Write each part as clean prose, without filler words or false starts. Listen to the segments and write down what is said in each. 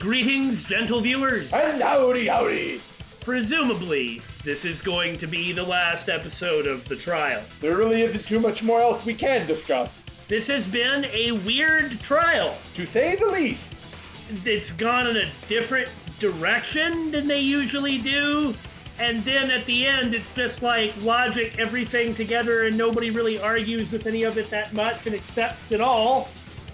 Greetings, gentle viewers. And howdy, howdy. Presumably, this is going to be the last episode of the trial. There really isn't too much more else we can discuss. This has been a weird trial. To say the least. It's gone in a different direction than they usually do. And then at the end, it's just like logic everything together and nobody really argues with any of it that much and accepts it all.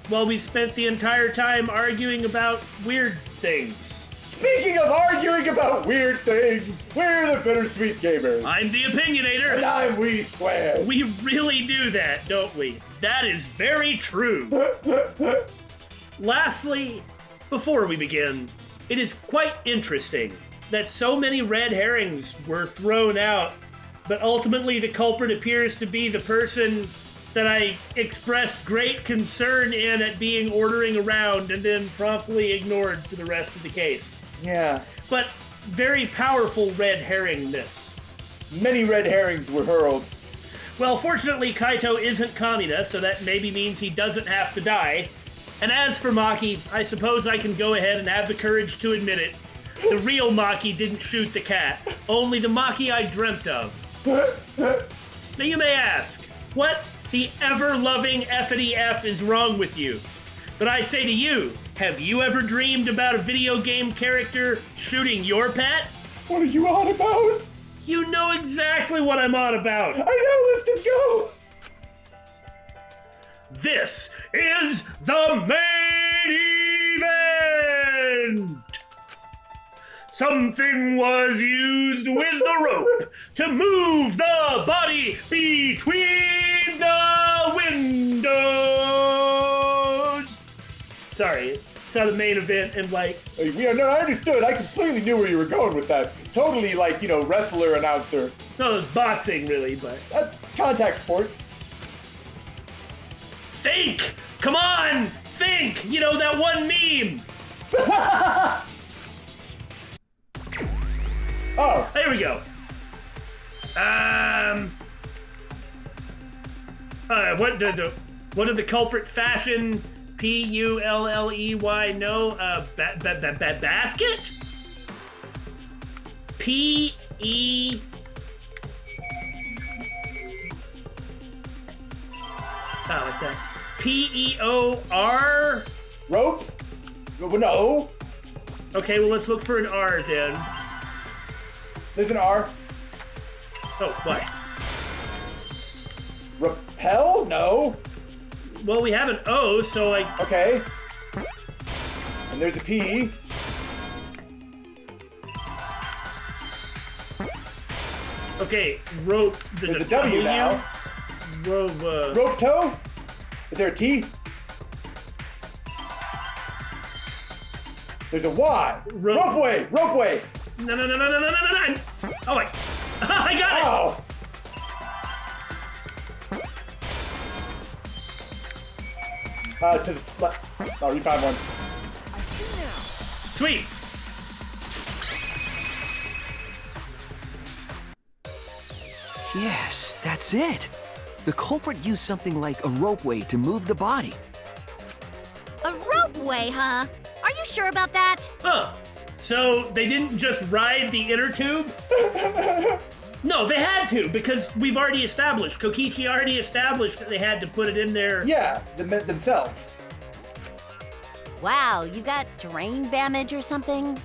While we spent the entire time arguing about weird things. Speaking of arguing about weird things, we're the Bittersweet Gamers. I'm the Opinionator. And I'm We Square. We really do that, don't we? That is very true. Lastly, before we begin, it is quite interesting that so many red herrings were thrown out, but ultimately the culprit appears to be the person that I expressed great concern in at being ordering around and then promptly ignored for the rest of the case. Yeah. But very powerful red herringness. Many red herrings were hurled. Well, fortunately, Kaito isn't Kamina, so that maybe means he doesn't have to die. And as for Maki, I suppose I can go ahead and have the courage to admit it. The real Maki didn't shoot the cat, only the Maki I dreamt of. Now you may ask, what the ever-loving F-ity F is wrong with you? But I say to you, have you ever dreamed about a video game character shooting your pet? What are you on about? You know exactly what I'm on about. I know, let's just go. This is the main event! Something was used with the rope to move the body between the windows. Sorry, saw the main event and like... No, I understood. I completely knew where you were going with that. Totally like, wrestler announcer. No, it's boxing really, but... That's contact sport. Think! Come on! Think! That one meme! Oh. There we go. What did the culprit fashion? Pulley? No. Basket? P-E... Oh, like that. P-E-O-R? Rope? No. Okay, well, let's look for an R then. There's an R. Oh, what? Repel? No. Well, we have an O, so like... Okay. And there's a P. Okay, rope... There's a W now. Rope toe? Is there a T? There's a Y. Ropeway. No. Oh, my... I got it! Oh. To the left. Oh, you found one. I see now. Sweet! Yes, that's it. The culprit used something like a ropeway to move the body. A ropeway, huh? Are you sure about that? Huh. So they didn't just ride the inner tube? No, they had to, because we've already established, Kokichi already established that they had to put it in there. Yeah, themselves. Wow, you got drain damage or something?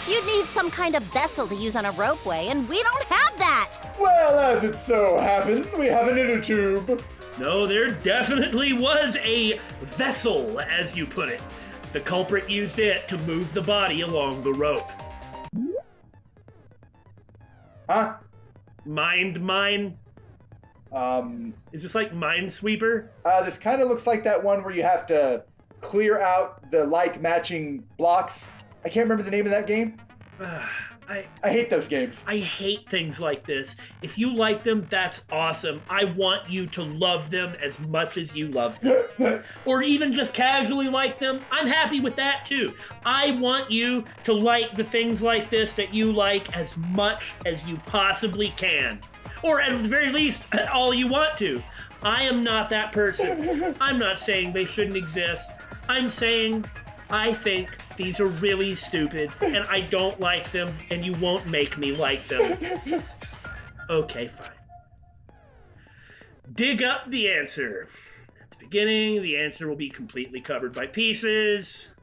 You'd need some kind of vessel to use on a ropeway, and we don't have that! Well, as it so happens, we have an inner tube. No, there definitely was a vessel, as you put it. The culprit used it to move the body along the rope. Huh? Mine? Is this like Minesweeper? This kind of looks like that one where you have to clear out the matching blocks. I can't remember the name of that game. I hate those games. I hate things like this. If you like them, that's awesome. I want you to love them as much as you love them. Or even just casually like them. I'm happy with that too. I want you to like the things like this that you like as much as you possibly can. Or at the very least, all you want to. I am not that person. I'm not saying they shouldn't exist. I'm saying I think these are really stupid, and I don't like them, and you won't make me like them. Okay, fine. Dig up the answer. At the beginning, the answer will be completely covered by pieces.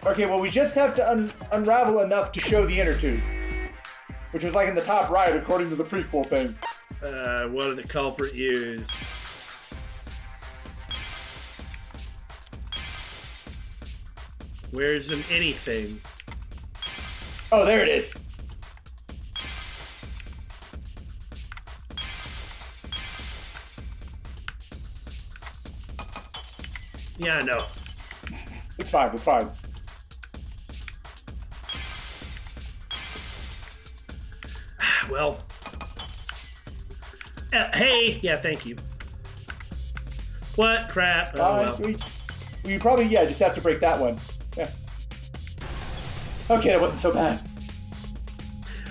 Okay, well, we just have to unravel enough to show the inner tube, which was like in the top right, according to the prequel thing. What did the culprit use? Where's an anything? Oh, there it is. Yeah, no. It's fine, it's fine. Well. Hey, yeah, thank you. What crap? Oh, well. We probably, yeah, just have to break that one. Yeah. Okay, that wasn't so bad.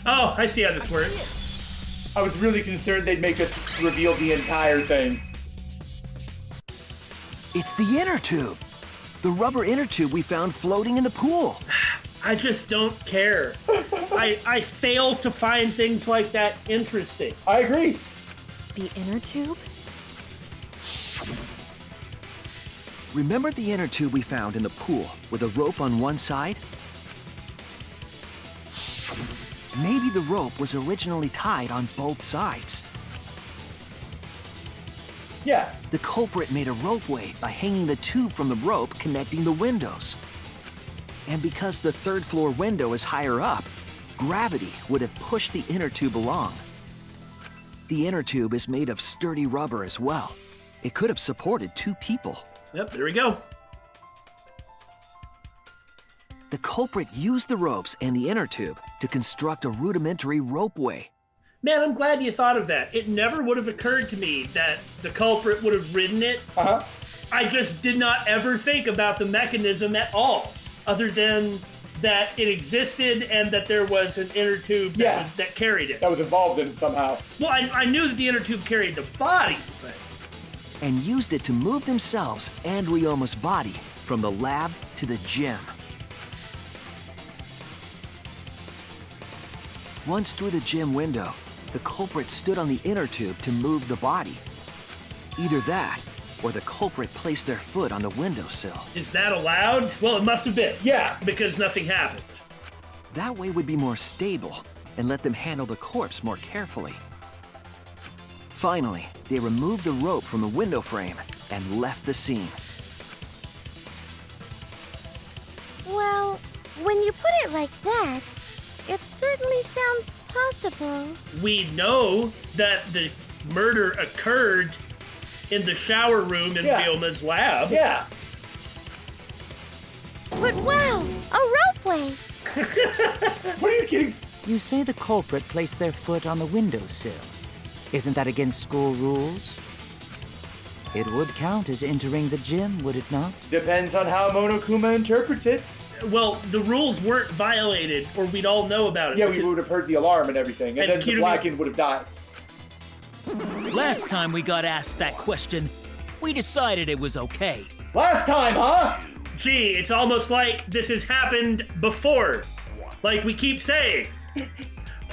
Oh, I see how this works. I was really concerned they'd make us reveal the entire thing. It's the inner tube. The rubber inner tube we found floating in the pool. I just don't care. I fail to find things like that interesting. I agree. The inner tube? Remember the inner tube we found in the pool with a rope on one side? Maybe the rope was originally tied on both sides. Yeah. The culprit made a ropeway by hanging the tube from the rope connecting the windows. And because the third floor window is higher up, gravity would have pushed the inner tube along. The inner tube is made of sturdy rubber as well. It could have supported 2 people. Yep, there we go. The culprit used the ropes and the inner tube to construct a rudimentary ropeway. Man, I'm glad you thought of that. It never would have occurred to me that the culprit would have ridden it. Uh-huh. I just did not ever think about the mechanism at all, other than that it existed and that there was an inner tube that carried it. That was involved in it somehow. Well, I knew that the inner tube carried the body, but... And used it to move themselves and Ryoma's body from the lab to the gym. Once through the gym window, the culprit stood on the inner tube to move the body. Either that, or the culprit placed their foot on the windowsill. Is that allowed? Well, it must have been. Yeah. Because nothing happened. That way would be more stable and let them handle the corpse more carefully. Finally, they removed the rope from the window frame and left the scene. Well, when you put it like that, it certainly sounds possible. We know that the murder occurred in the shower room in Ryoma's lab. Yeah. But wow, a ropeway! What are you kidding? You say the culprit placed their foot on the windowsill. Isn't that against school rules? It would count as entering the gym, would it not? Depends on how Monokuma interprets it. Well, the rules weren't violated, or we'd all know about it. Yeah, we would have heard the alarm and everything, and then the Blackened would have died. Last time we got asked that question, we decided it was okay. Last time, huh? Gee, it's almost like this has happened before. Like we keep saying.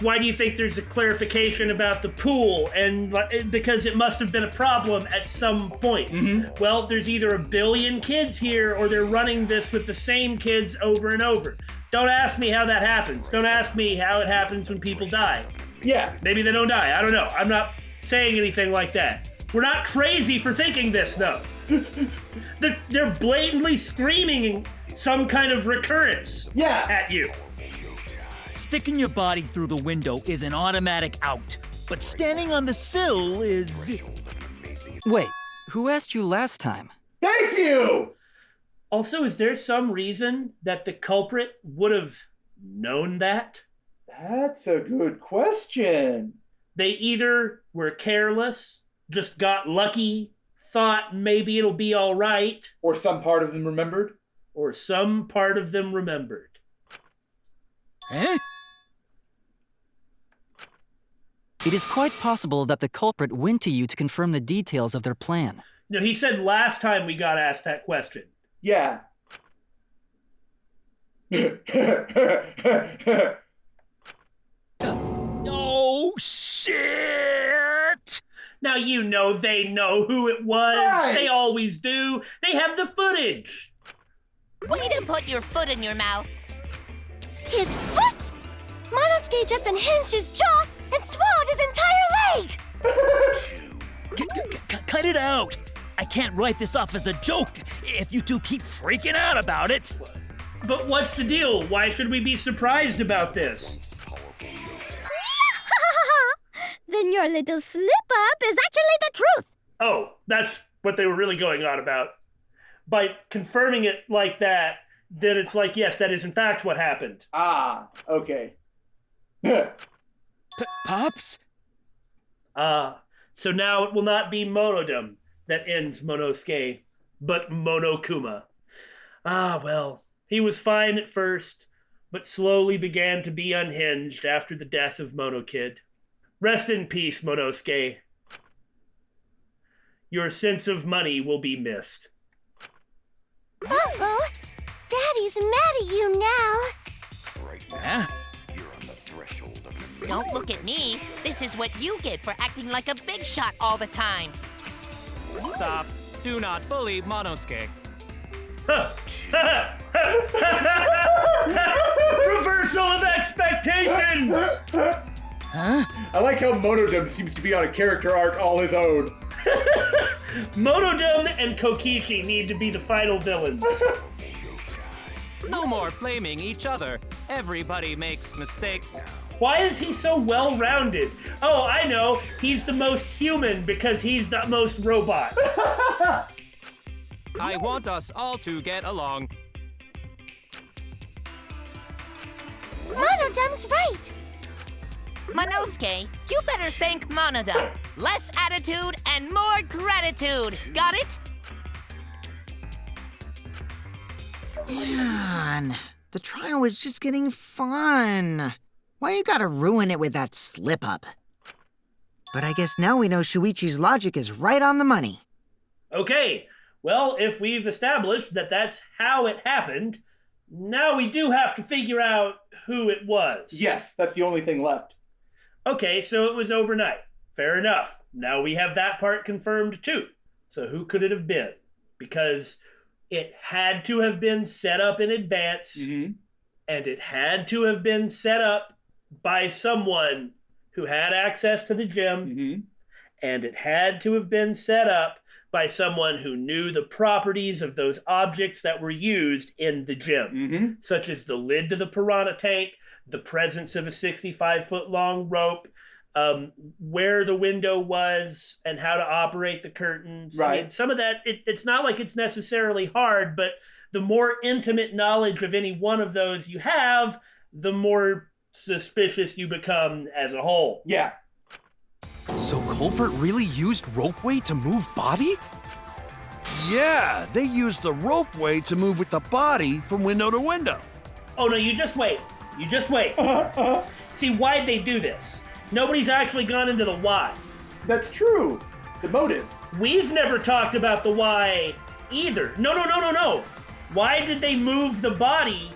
Why do you think there's a clarification about the pool? And because it must have been a problem at some point. Mm-hmm. Well, there's either a billion kids here or they're running this with the same kids over and over. Don't ask me how that happens. Don't ask me how it happens when people die. Yeah. Maybe they don't die. I don't know. I'm not saying anything like that. We're not crazy for thinking this, though. They're blatantly screaming some kind of recurrence at you. Sticking your body through the window is an automatic out, but standing on the sill is... Wait, who asked you last time? Thank you! Also, is there some reason that the culprit would have known that? That's a good question. They either were careless, just got lucky, thought maybe it'll be all right. Or some part of them remembered. Or some part of them remembered. Eh? It is quite possible that the culprit went to you to confirm the details of their plan. No, he said last time we got asked that question. Yeah. Oh, shit! Now you know they know who it was. Right. They always do. They have the footage. Way to put your foot in your mouth. His foot! Monosuke just unhinged his jaw and swallowed his entire leg! Cut it out! I can't write this off as a joke if you two keep freaking out about it. But what's the deal? Why should we be surprised about this? Then your little slip-up is actually the truth! Oh, that's what they were really going on about. By confirming it like that, then it's like, yes, that is in fact what happened. Ah, okay. Pops? So now it will not be Monodum that ends Monosuke, but Monokuma. Ah, well, he was fine at first, but slowly began to be unhinged after the death of Monokid. Rest in peace, Monosuke. Your sense of money will be missed. Uh-oh! Daddy's mad at you now! Huh? Don't look at me. This is what you get for acting like a big shot all the time. Stop. Do not bully Monosuke. Reversal of expectations! Huh? I like how Monodum seems to be on a character arc all his own. Monodum and Kokichi need to be the final villains. No more blaming each other. Everybody makes mistakes. Why is he so well-rounded? Oh, I know. He's the most human because he's the most robot. I want us all to get along. Monodum's right! Monosuke, you better thank Monodum. Less attitude and more gratitude. Got it? Man, the trial was just getting fun. Why you gotta ruin it with that slip-up? But I guess now we know Shuichi's logic is right on the money. Okay, well, if we've established that that's how it happened, now we do have to figure out who it was. Yes, that's the only thing left. Okay, so it was overnight. Fair enough. Now we have that part confirmed too. So who could it have been? Because it had to have been set up in advance, and it had to have been set up by someone who had access to the gym, and it had to have been set up by someone who knew the properties of those objects that were used in the gym, such as the lid to the piranha tank, the presence of a 65-foot-long rope, where the window was, and how to operate the curtains. Right. I mean, some of that, it's not like it's necessarily hard, but the more intimate knowledge of any one of those you have, the more suspicious you become as a whole. Yeah. So culprit really used ropeway to move body? Yeah, they used the ropeway to move with the body from window to window. Oh no, you just wait. You just wait. See, why'd they do this? Nobody's actually gone into the why. That's true. The motive. We've never talked about the why either. No. Why did they move the body?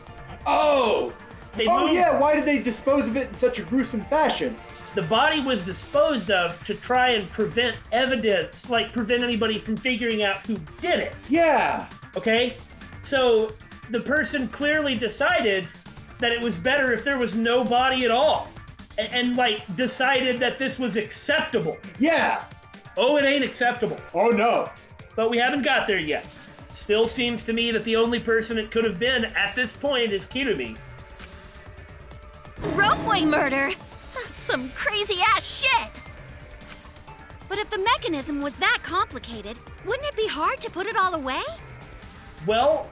Oh! They Oh moved... yeah, why did they dispose of it in such a gruesome fashion? The body was disposed of to try and prevent evidence, like prevent anybody from figuring out who did it. Yeah. Okay? So the person clearly decided that it was better if there was no body at all. And like decided that this was acceptable. Yeah. Oh, it ain't acceptable. Oh no. But we haven't got there yet. Still seems to me that the only person it could have been at this point is Kirumi. Ropeway murder? That's some crazy-ass shit! But if the mechanism was that complicated, wouldn't it be hard to put it all away? Well,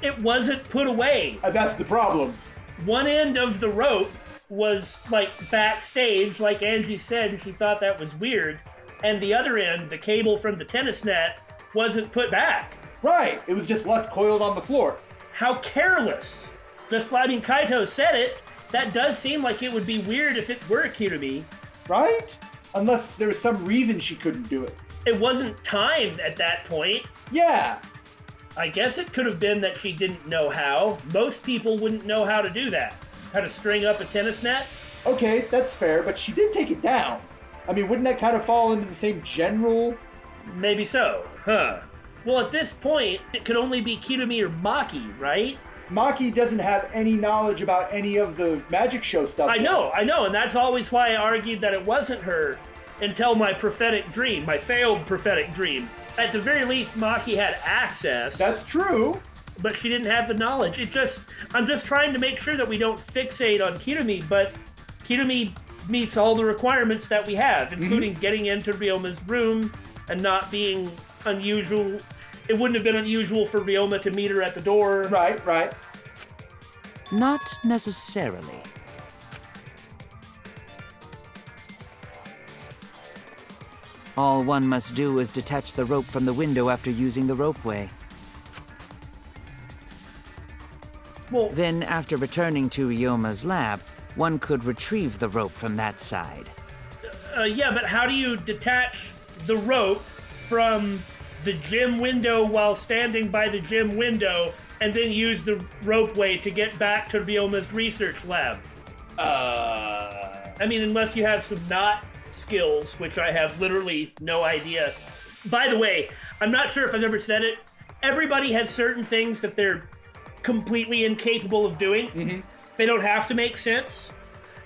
it wasn't put away. That's the problem. One end of the rope was like backstage, like Angie said, and she thought that was weird. And the other end, the cable from the tennis net, wasn't put back. Right, it was just left coiled on the floor. How careless. Just I mean, Kaito said it. That does seem like it would be weird if it were Kirumi. Right? Unless there was some reason she couldn't do it. It wasn't timed at that point. Yeah. I guess it could have been that she didn't know how. Most people wouldn't know how to do that. How to string up a tennis net? Okay, that's fair, but she did take it down. I mean, wouldn't that kind of fall into the same general? Maybe so, huh? Well, at this point, it could only be Kirumi or Maki, right? Maki doesn't have any knowledge about any of the magic show stuff. I know, and that's always why I argued that it wasn't her until my prophetic dream, my failed prophetic dream. At the very least, Maki had access. That's true. But she didn't have the knowledge. I'm just trying to make sure that we don't fixate on Kirumi, but Kirumi meets all the requirements that we have, including getting into Ryoma's room and not being unusual. It wouldn't have been unusual for Ryoma to meet her at the door. Right. Not necessarily. All one must do is detach the rope from the window after using the ropeway. Well, then, after returning to Ryoma's lab, one could retrieve the rope from that side. Yeah, but how do you detach the rope from the gym window while standing by the gym window and then use the ropeway to get back to Ryoma's research lab? I mean, unless you have some knot skills, which I have literally no idea. By the way, I'm not sure if I've ever said it. Everybody has certain things that they're completely incapable of doing. They don't have to make sense.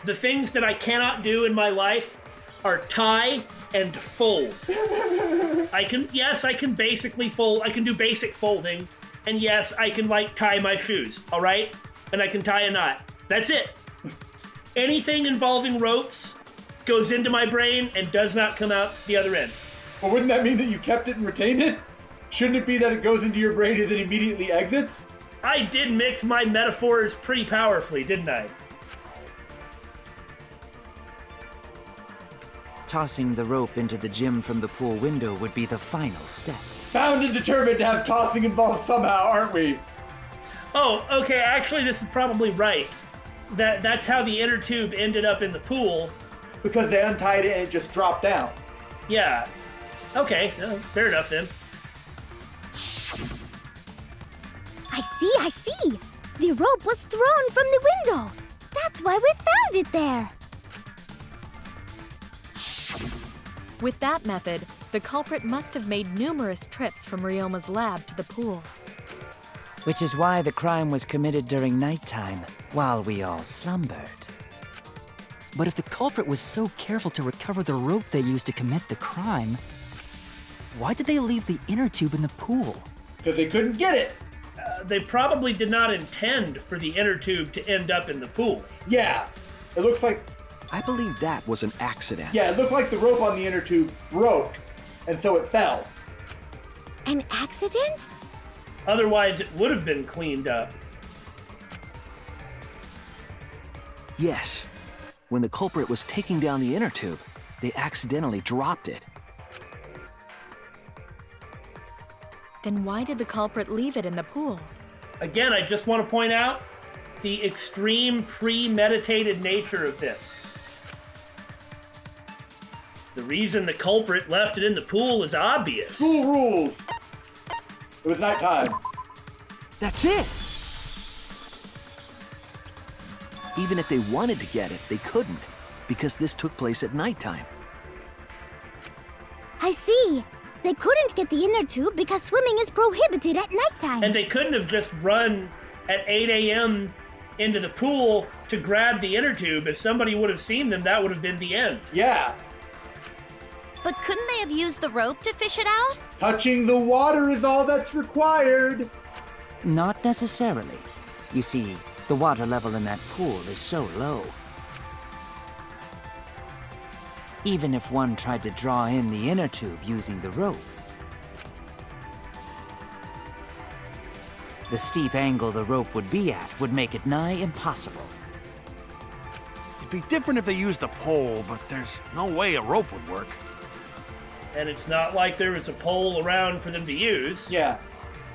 The things that I cannot do in my life are tie and fold. I can basically fold. I can do basic folding. And yes, I can tie my shoes, all right? And I can tie a knot. That's it. Anything involving ropes goes into my brain and does not come out the other end. Well, wouldn't that mean that you kept it and retained it? Shouldn't it be that it goes into your brain and then immediately exits? I did mix my metaphors pretty powerfully, didn't I? Tossing the rope into the gym from the pool window would be the final step. Bound and determined to have tossing involved somehow, aren't we? Oh, okay, actually this is probably right. That's how the inner tube ended up in the pool. Because they untied it and it just dropped down. Yeah. Okay, fair enough then. I see! The rope was thrown from the window! That's why we found it there! With that method, the culprit must have made numerous trips from Ryoma's lab to the pool. Which is why the crime was committed during nighttime, while we all slumbered. But if the culprit was so careful to recover the rope they used to commit the crime, why did they leave the inner tube in the pool? Because they couldn't get it! They probably did not intend for the inner tube to end up in the pool. Yeah, it looks like... I believe that was an accident. Yeah, it looked like the rope on the inner tube broke, and so it fell. An accident? Otherwise, it would have been cleaned up. Yes. When the culprit was taking down the inner tube, they accidentally dropped it. Then why did the culprit leave it in the pool? Again, I just want to point out the extreme premeditated nature of this. The reason the culprit left it in the pool is obvious. School rules! It was nighttime. That's it! Even if they wanted to get it, they couldn't, because this took place at nighttime. I see. They couldn't get the inner tube because swimming is prohibited at nighttime. And they couldn't have just run at 8 a.m. into the pool to grab the inner tube. If somebody would have seen them, that would have been the end. Yeah. But couldn't they have used the rope to fish it out? Touching the water is all that's required. Not necessarily. You see, the water level in that pool is so low. Even if one tried to draw in the inner tube using the rope, the steep angle the rope would be at would make it nigh impossible. It'd be different if they used a pole, but there's no way a rope would work. And it's not like there was a pole around for them to use. Yeah.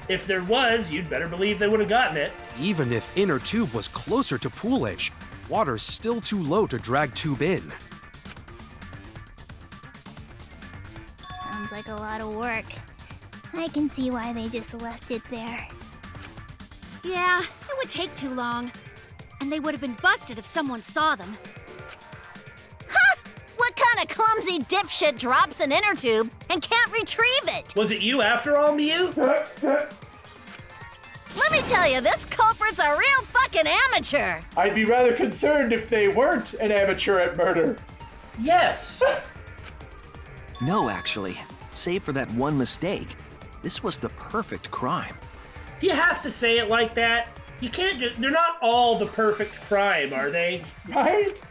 If there was, you'd better believe they would have gotten it. Even if inner tube was closer to pool edge, water's still too low to drag tube in. Sounds like a lot of work. I can see why they just left it there. Yeah, it would take too long. And they would have been busted if someone saw them. Ha! What kind of clumsy dipshit drops an inner tube and can't retrieve it? Was it you after all, Mew? Let me tell you, this culprit's a real fucking amateur. I'd be rather concerned if they weren't an amateur at murder. Yes. No, actually. Save for that one mistake, this was the perfect crime. Do you have to say it like that? You can't just... They're not all the perfect crime, are they? Right?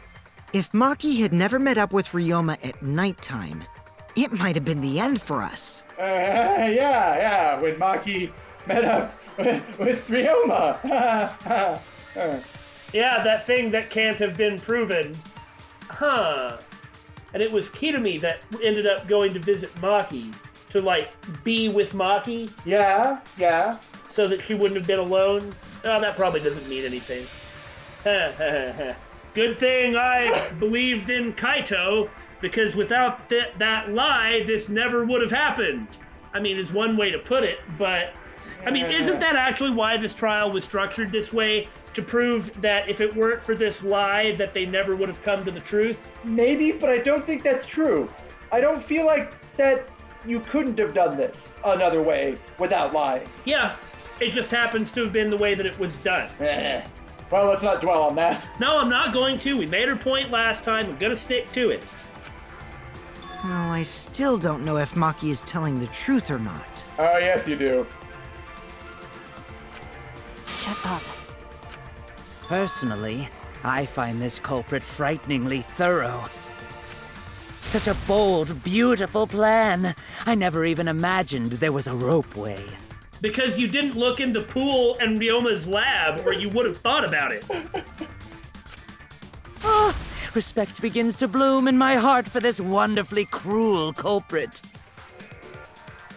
If Maki had never met up with Ryoma at nighttime, it might have been the end for us. Yeah, when Maki met up with Ryoma. Yeah, that thing that can't have been proven. Huh. And it was Kirumi that ended up going to visit Maki, to, like, be with Maki. Yeah. So that she wouldn't have been alone. Oh, that probably doesn't mean anything. Good thing I believed in Kaito, because without that lie, this never would have happened. I mean, is one way to put it, but... I mean, isn't that actually why this trial was structured this way? To prove that if it weren't for this lie, that they never would have come to the truth? Maybe, but I don't think that's true. I don't feel like that you couldn't have done this another way without lying. Yeah, it just happens to have been the way that it was done. Well, let's not dwell on that. No, I'm not going to. We made her point last time. I'm gonna stick to it. Well, I still don't know if Maki is telling the truth or not. Oh, yes, you do. Shut up. Personally, I find this culprit frighteningly thorough. Such a bold, beautiful plan. I never even imagined there was a ropeway. Because you didn't look in the pool and Ryoma's lab, or you would have thought about it. Oh, respect begins to bloom in my heart for this wonderfully cruel culprit.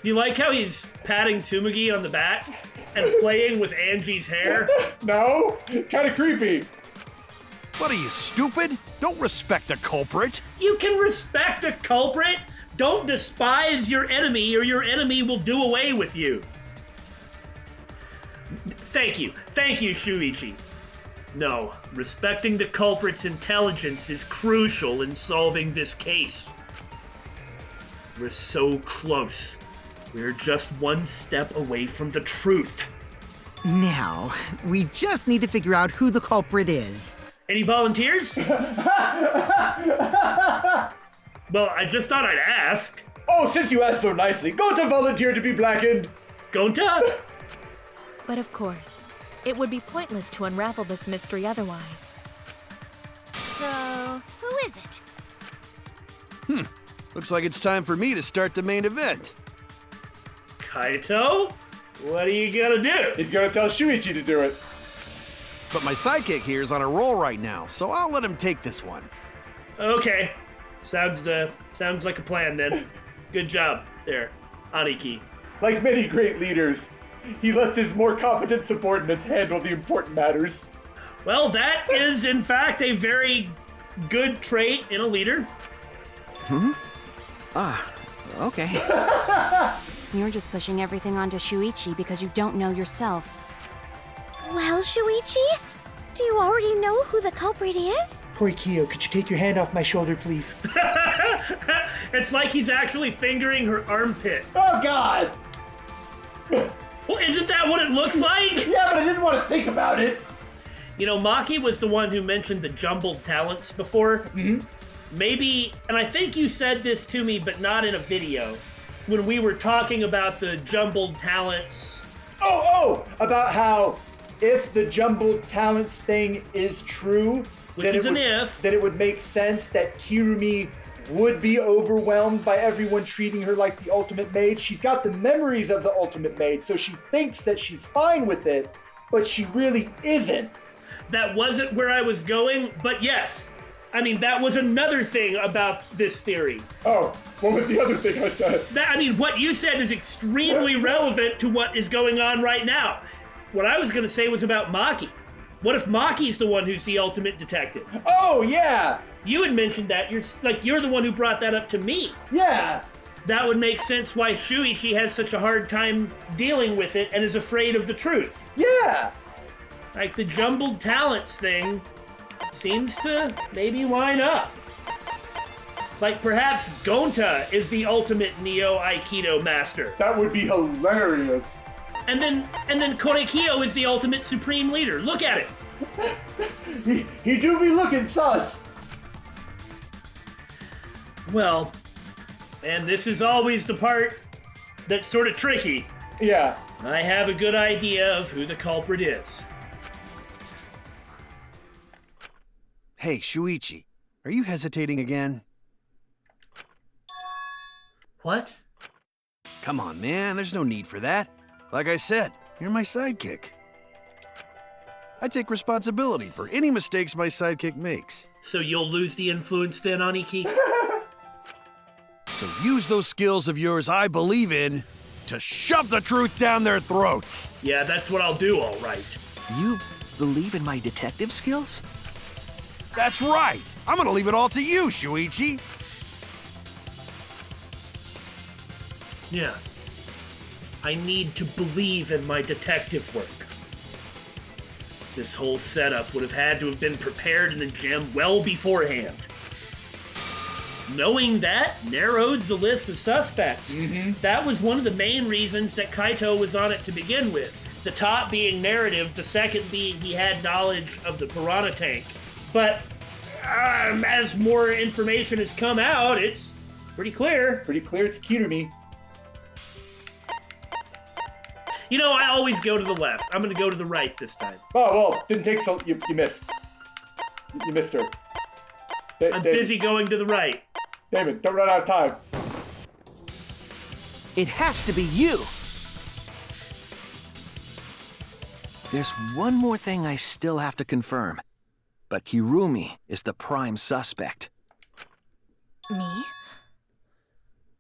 Do you like how he's patting Tsumugi on the back and playing with Angie's hair? No, kind of creepy. What are you, stupid? Don't respect the culprit. You can respect a culprit. Don't despise your enemy, or your enemy will do away with you. Thank you, Shuichi. No, respecting the culprit's intelligence is crucial in solving this case. We're so close. We're just one step away from the truth. Now, we just need to figure out who the culprit is. Any volunteers? Well, I just thought I'd ask. Oh, since you asked so nicely, Gonta volunteered to be blackened. Gonta? But of course, it would be pointless to unravel this mystery otherwise. So, who is it? Looks like it's time for me to start the main event. Kaito? What are you gonna do? He's gonna tell Shuichi to do it. But my sidekick here is on a roll right now, so I'll let him take this one. Okay. Sounds like a plan then. Good job there, Aniki. Like many great leaders, he lets his more competent subordinates handle the important matters. Well, that is, in fact, a very good trait in a leader. Okay. You're just pushing everything onto Shuichi because you don't know yourself. Well, Shuichi, do you already know who the culprit is? Koikyo, could you take your hand off my shoulder, please? It's like he's actually fingering her armpit. Oh, God! Well, isn't that what it looks like? Yeah, but I didn't want to think about it. You know, Maki was the one who mentioned the jumbled talents before. Mm-hmm. Maybe, and I think you said this to me, but not in a video, when we were talking about the jumbled talents. Oh, about how if the jumbled talents thing is true, then it would make sense that Kirumi would be overwhelmed by everyone treating her like the ultimate maid. She's got the memories of the ultimate maid, so she thinks that she's fine with it, but she really isn't. That wasn't where I was going, but yes. I mean, that was another thing about this theory. Oh, what was the other thing I said? What you said is extremely relevant to what is going on right now. What I was going to say was about Maki. What if Maki's the one who's the ultimate detective? Oh, yeah! You had mentioned that. You're the one who brought that up to me. Yeah! that would make sense why Shuichi has such a hard time dealing with it and is afraid of the truth. Yeah! Like, the jumbled talents thing seems to maybe line up. Like, perhaps Gonta is the ultimate Neo Aikido master. That would be hilarious. And then Korekiyo is the ultimate supreme leader. Look at it. he do be looking sus. Well, and this is always the part that's sort of tricky. Yeah. I have a good idea of who the culprit is. Hey, Shuichi, are you hesitating again? What? Come on, man, there's no need for that. Like I said, you're my sidekick. I take responsibility for any mistakes my sidekick makes. So you'll lose the influence then, Aniki? So use those skills of yours I believe in to shove the truth down their throats. Yeah, that's what I'll do, all right. You believe in my detective skills? That's right. I'm gonna leave it all to you, Shuichi. Yeah. I need to believe in my detective work. This whole setup would have had to have been prepared in the gym well beforehand. Knowing that narrows the list of suspects. That was one of the main reasons that Kaito was on it to begin with. The top being narrative, the second being he had knowledge of the piranha tank. But as more information has come out, it's pretty clear. Pretty clear it's Kirumi. You know, I always go to the left. I'm going to go to the right this time. Oh, well, didn't take so... You missed. You missed her. I'm busy going to the right. David, don't run out of time. It has to be you! There's one more thing I still have to confirm. But Kirumi is the prime suspect. Me?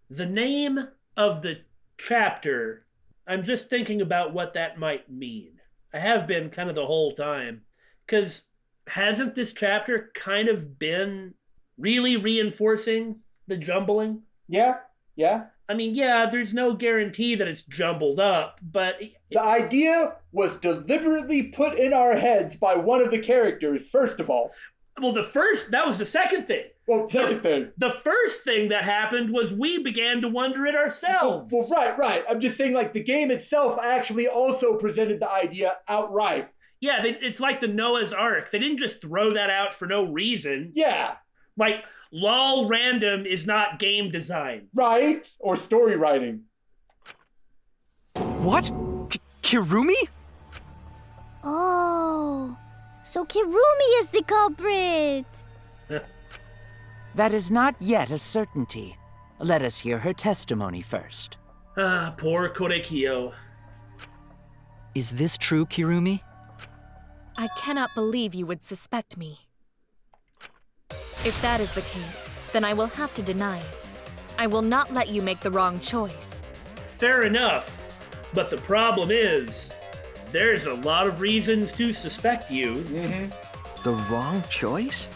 The name of the chapter, I'm just thinking about what that might mean. I have been kind of the whole time. Because hasn't this chapter kind of been really reinforcing the jumbling? Yeah. I mean, yeah, there's no guarantee that it's jumbled up, but... The idea was deliberately put in our heads by one of the characters, first of all. Well, that was the second thing. Well, second thing. The first thing that happened was we began to wonder it ourselves. Well, right. I'm just saying, like, the game itself actually also presented the idea outright. Yeah, it's like the Noah's Ark. They didn't just throw that out for no reason. Yeah. Like, lol random is not game design. Right? Or story writing. What? Kirumi? Oh, so Kirumi is the culprit. That is not yet a certainty. Let us hear her testimony first. Ah, poor Korekiyo. Is this true, Kirumi? I cannot believe you would suspect me. If that is the case, then I will have to deny it. I will not let you make the wrong choice. Fair enough. But the problem is, there's a lot of reasons to suspect you. The wrong choice?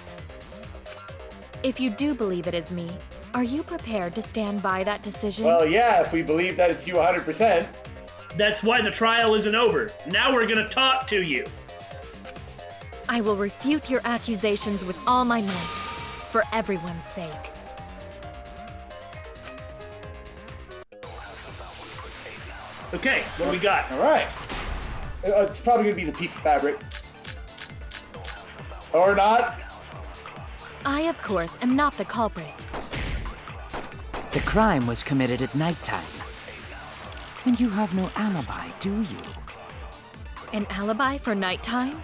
If you do believe it is me, are you prepared to stand by that decision? Well, yeah, if we believe that it's you 100%. That's why the trial isn't over. Now we're gonna talk to you. I will refute your accusations with all my might, for everyone's sake. Okay, what do we got? All right. It's probably going to be the piece of fabric. Or not. I, of course, am not the culprit. The crime was committed at nighttime. And you have no alibi, do you? An alibi for nighttime?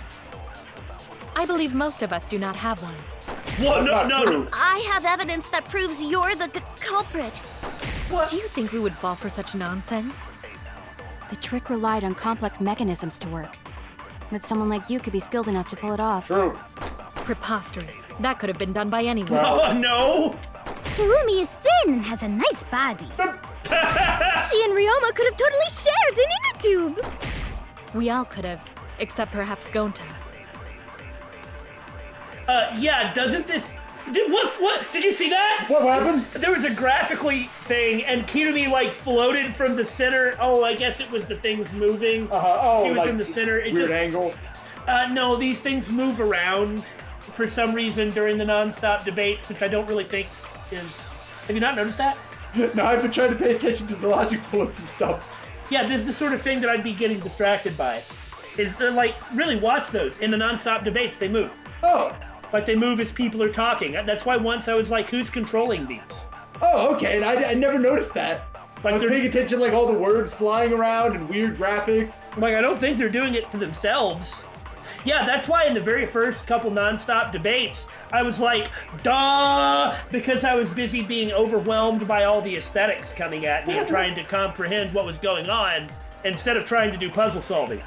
I believe most of us do not have one. What? No. I have evidence that proves you're the culprit. What? Do you think we would fall for such nonsense? The trick relied on complex mechanisms to work. But someone like you could be skilled enough to pull it off. True. Preposterous. That could have been done by anyone. Oh, no! Kirumi is thin and has a nice body. She and Ryoma could have totally shared an inner tube. We all could have, except perhaps Gonta. Yeah, doesn't this What? Did you see that? What happened? There was a graphically thing, and Kirumi like floated from the center. Oh, I guess it was the things moving. Oh, he was like in the center. It weird angle. No, these things move around for some reason during the non-stop debates, which I don't really think is. Have you not noticed that? No, I've been trying to pay attention to the logic bullets and stuff. Yeah, this is the sort of thing that I'd be getting distracted by. Is like really watch those in the non-stop debates. They move. Oh. Like they move as people are talking. That's why once I was like, who's controlling these? Oh, okay, and I never noticed that. Like I was paying attention, like all the words flying around and weird graphics. Like I don't think they're doing it to themselves. Yeah, that's why in the very first couple non-stop debates, I was like, duh, because I was busy being overwhelmed by all the aesthetics coming at me and trying to comprehend what was going on instead of trying to do puzzle solving.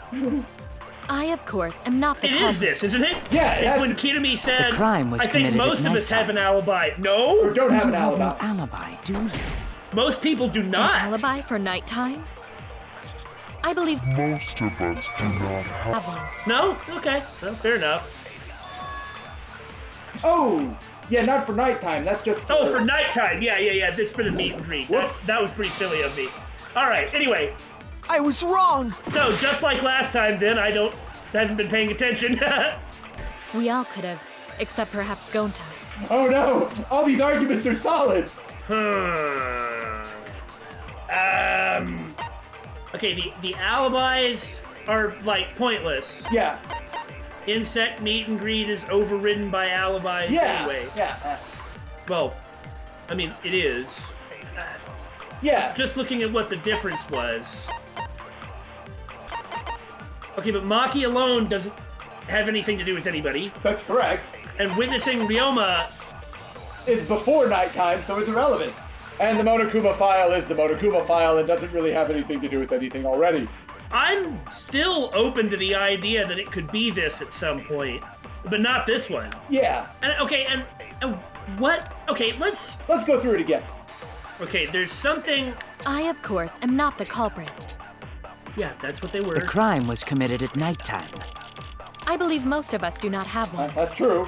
I, of course, am not the It culprit. is this, isn't it? Yeah, it's when Kirumi said, The crime was I think committed most at of us have nighttime. an alibi. No? Or don't have an You have alibi. no alibi, do you? Most people do An not. alibi for nighttime? I believe Most of us do not have one. No? Okay. Well, fair enough. Oh, yeah, not for nighttime. That's just. Oh, for nighttime. Yeah. This for the meet and greet. That was pretty silly of me. All right. Anyway. I was wrong. So just like last time, then haven't been paying attention. We all could have, except perhaps Gonta. Oh no! All these arguments are solid. Okay. The alibis are like pointless. Yeah. Insect meet and greet is overridden by alibis anyway. Yeah. Well, I mean it is. Yeah. Just looking at what the difference was. Okay, but Maki alone doesn't have anything to do with anybody. That's correct. And witnessing Ryoma is before nighttime, so it's irrelevant. And the Monokuma file is the Monokuma file and doesn't really have anything to do with anything already. I'm still open to the idea that it could be this at some point, but not this one. Yeah. And what? Okay, let's go through it again. Okay, there's something. I, of course, am not the culprit. Yeah, that's what they were. The crime was committed at nighttime. I believe most of us do not have one. That's true.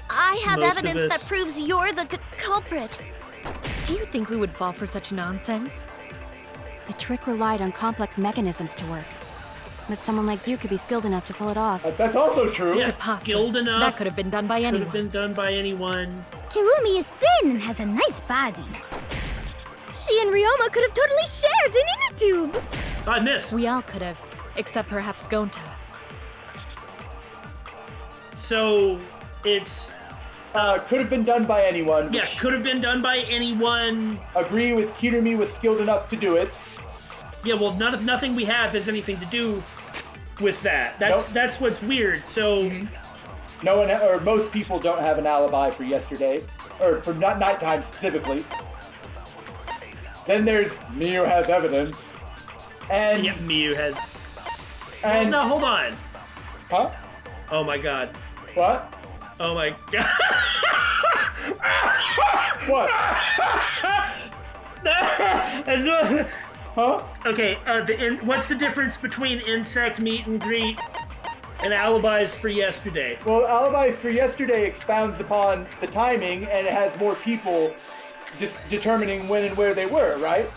I have Most of evidence us. that proves you're the culprit. Do you think we would fall for such nonsense? The trick relied on complex mechanisms to work. But someone like you could be skilled enough to pull it off. That's also true. Yeah, Preposterous. skilled enough. That could have been done by Could anyone. have been done by anyone. Kirumi is thin and has a nice body. She and Ryoma could have totally shared an inner tube. I missed. We all could have, except perhaps Gonta. So it's. Could have been done by anyone. Yeah, could have been done by anyone. Agree with Kirumi was skilled enough to do it. Yeah, well, nothing we have has anything to do with that. That's what's weird. So. No one, or most people don't have an alibi for yesterday, or for not nighttime specifically. Then there's Miyu has evidence, and Yep, Miyu has. and No, hold on. Huh? Oh my god. What? Oh my god. What? Huh? Okay, what's the difference between insect meet and greet and alibis for yesterday? Well, alibis for yesterday expounds upon the timing, and it has more people determining when and where they were, right?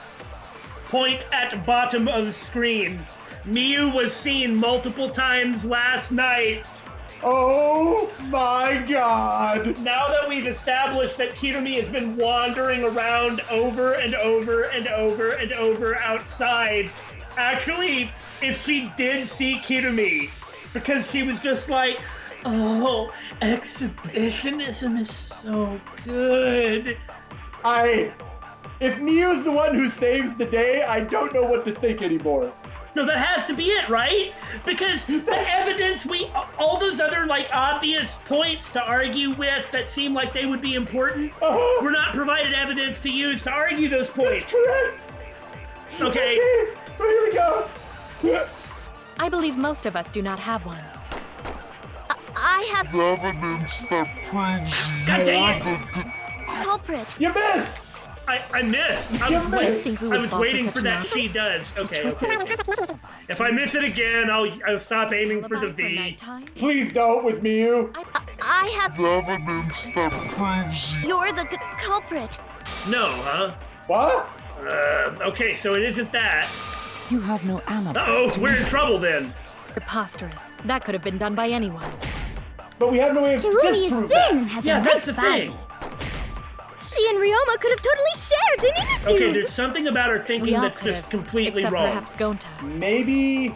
Point at bottom of the screen. Miyu was seen multiple times last night. Oh my god! Now that we've established that Kirumi has been wandering around over and over and over and over outside, actually, if she did see Kirumi, because she was just like, oh, exhibitionism is so good. If Miyu's the one who saves the day, I don't know what to think anymore. No, that has to be it, right? Because the evidence, all those other, like, obvious points to argue with that seem like they would be important, were not provided evidence to use to argue those points. That's correct. Okay. Here we go. I believe most of us do not have one. I have evidence that proves God dang you're it. the culprit. You missed! I missed. I was waiting for that. She does. Okay. If I miss it again, I'll stop aiming for the V. Please don't with Miyu. I have evidence that proves you're the culprit. No, huh? What? Okay, so it isn't that. You have no alibi. Uh-oh, we're in trouble then. Preposterous. That could have been done by anyone. But we have no way of Kirumi is disprove thin and that. has Yeah, a that's nice the body. thing. She and Ryoma could have totally shared an Inatu. Okay, there's something about her thinking We all that's could just have, completely except wrong. perhaps Gonta. Maybe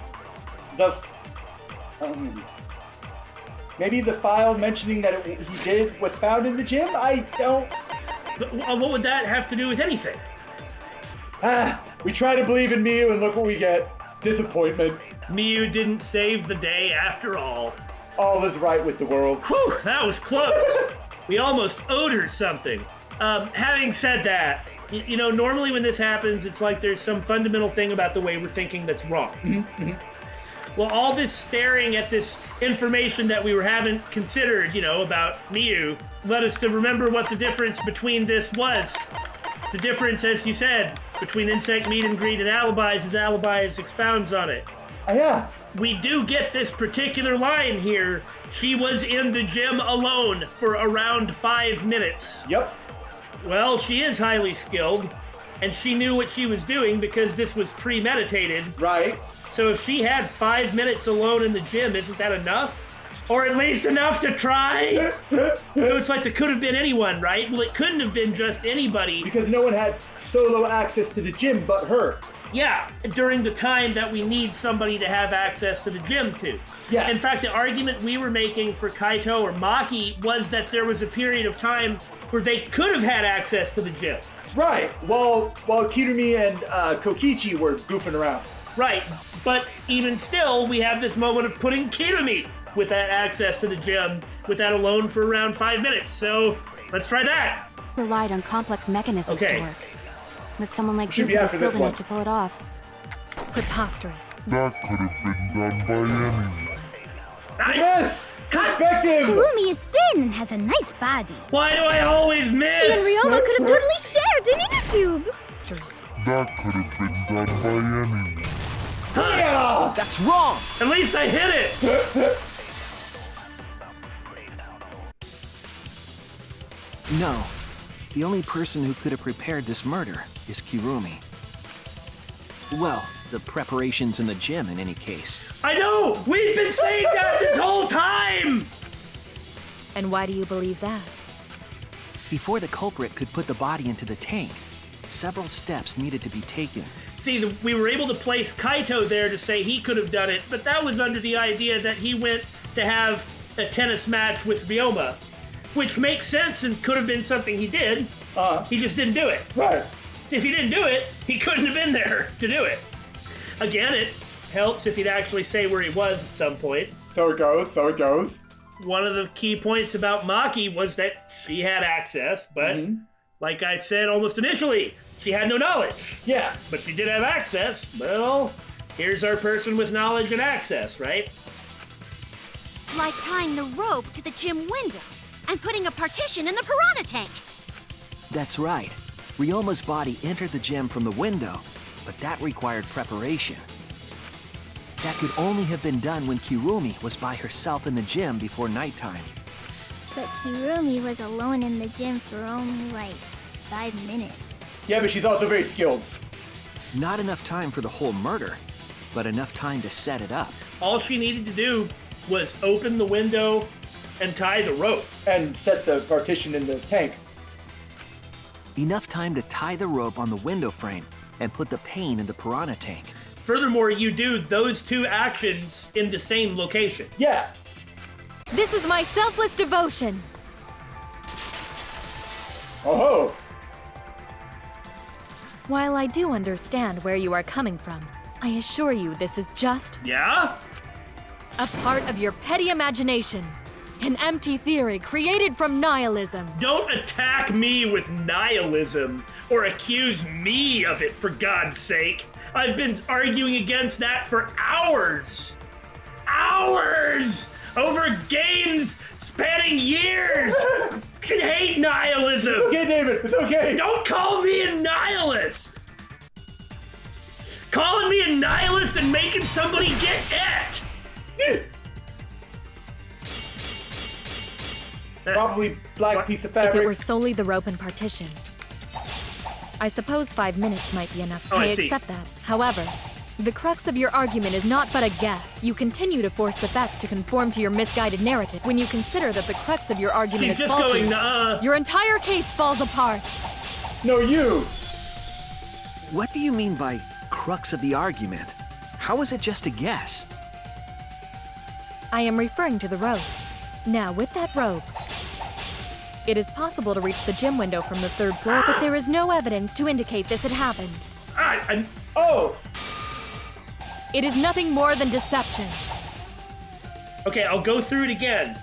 the file mentioning that he did was found in the gym? I don't... But what would that have to do with anything? We try to believe in Miyu and look what we get. Disappointment. Miyu didn't save the day after all. All is right with the world. Whew, that was close. We almost owed her something. Having said that, you know, normally when this happens, it's like there's some fundamental thing about the way we're thinking that's wrong. Well, all this staring at this information that we haven't considered, you know, about Miyu, led us to remember what the difference between this was. The difference, as you said, between insect meat and greed and alibis is alibis expounds on it. Yeah. We do get this particular line here. She was in the gym alone for around 5 minutes. Yep. Well, she is highly skilled, and she knew what she was doing because this was premeditated. Right. So if she had 5 minutes alone in the gym, isn't that enough? Or at least enough to try? So it's like there could have been anyone, right? Well, it couldn't have been just anybody. Because no one had solo access to the gym but her. Yeah, during the time that we need somebody to have access to the gym to. Yeah. In fact, the argument we were making for Kaito or Maki was that there was a period of time where they could have had access to the gym. Right, while Kirumi and Kokichi were goofing around. Right, but even still, we have this moment of putting Kirumi with that access to the gym, with that alone for around 5 minutes. So let's try that. Relied on complex mechanisms to work. With someone like you to be skilled enough to pull it off. Preposterous. that could have been done by anyone. Yes! Perspective! Kirumi is thin and has a nice body. Why do I always miss? She and Ryoma could have totally shared an Inatube. That could have been done by anyone. Yeah! That's wrong! At least I hit it! No. The only person who could have prepared this murder is Kirumi. Well, the preparations in the gym in any case. I know! We've been saying that this whole time! And why do you believe that? Before the culprit could put the body into the tank, several steps needed to be taken. See, we were able to place Kaito there to say he could have done it, but that was under the idea that he went to have a tennis match with Ryoma, which makes sense and could have been something he did. He just didn't do it. Right. If he didn't do it, he couldn't have been there to do it. Again, it helps if he'd actually say where he was at some point. So it goes. One of the key points about Maki was that she had access, but like I said almost initially, she had no knowledge. Yeah. But she did have access. Well, here's our person with knowledge and access, right? Like tying the rope to the gym window and putting a partition in the piranha tank. That's right. Ryoma's body entered the gym from the window, but that required preparation. That could only have been done when Kirumi was by herself in the gym before nighttime. But Kirumi was alone in the gym for only like 5 minutes. Yeah, but she's also very skilled. Not enough time for the whole murder, but enough time to set it up. All she needed to do was open the window and tie the rope. And set the partition in the tank. Enough time to tie the rope on the window frame and put the pane in the piranha tank. Furthermore, you do those two actions in the same location. Yeah. This is my selfless devotion. Oh. While I do understand where you are coming from, I assure you this is just... Yeah? A part of your petty imagination. An empty theory created from nihilism. Don't attack me with nihilism or accuse me of it, for God's sake. I've been arguing against that for hours. Hours! Over games spanning years! I can hate nihilism! It's okay, David, it's okay! Don't call me a nihilist! Calling me a nihilist and making somebody get it! Probably black piece of fabric. If it were solely the rope and partition, I suppose 5 minutes might be enough. Oh, I I see. accept that. However, the crux of your argument is not but a guess. You continue to force the facts to conform to your misguided narrative. When you consider that the crux of your argument She's is just faulty, going, your entire case falls apart. No, you! What do you mean by crux of the argument? How is it just a guess? I am referring to the rope. Now, with that rope, it is possible to reach the gym window from the 3rd floor, but there is no evidence to indicate this had happened. Oh! It is nothing more than deception. Okay, I'll go through it again.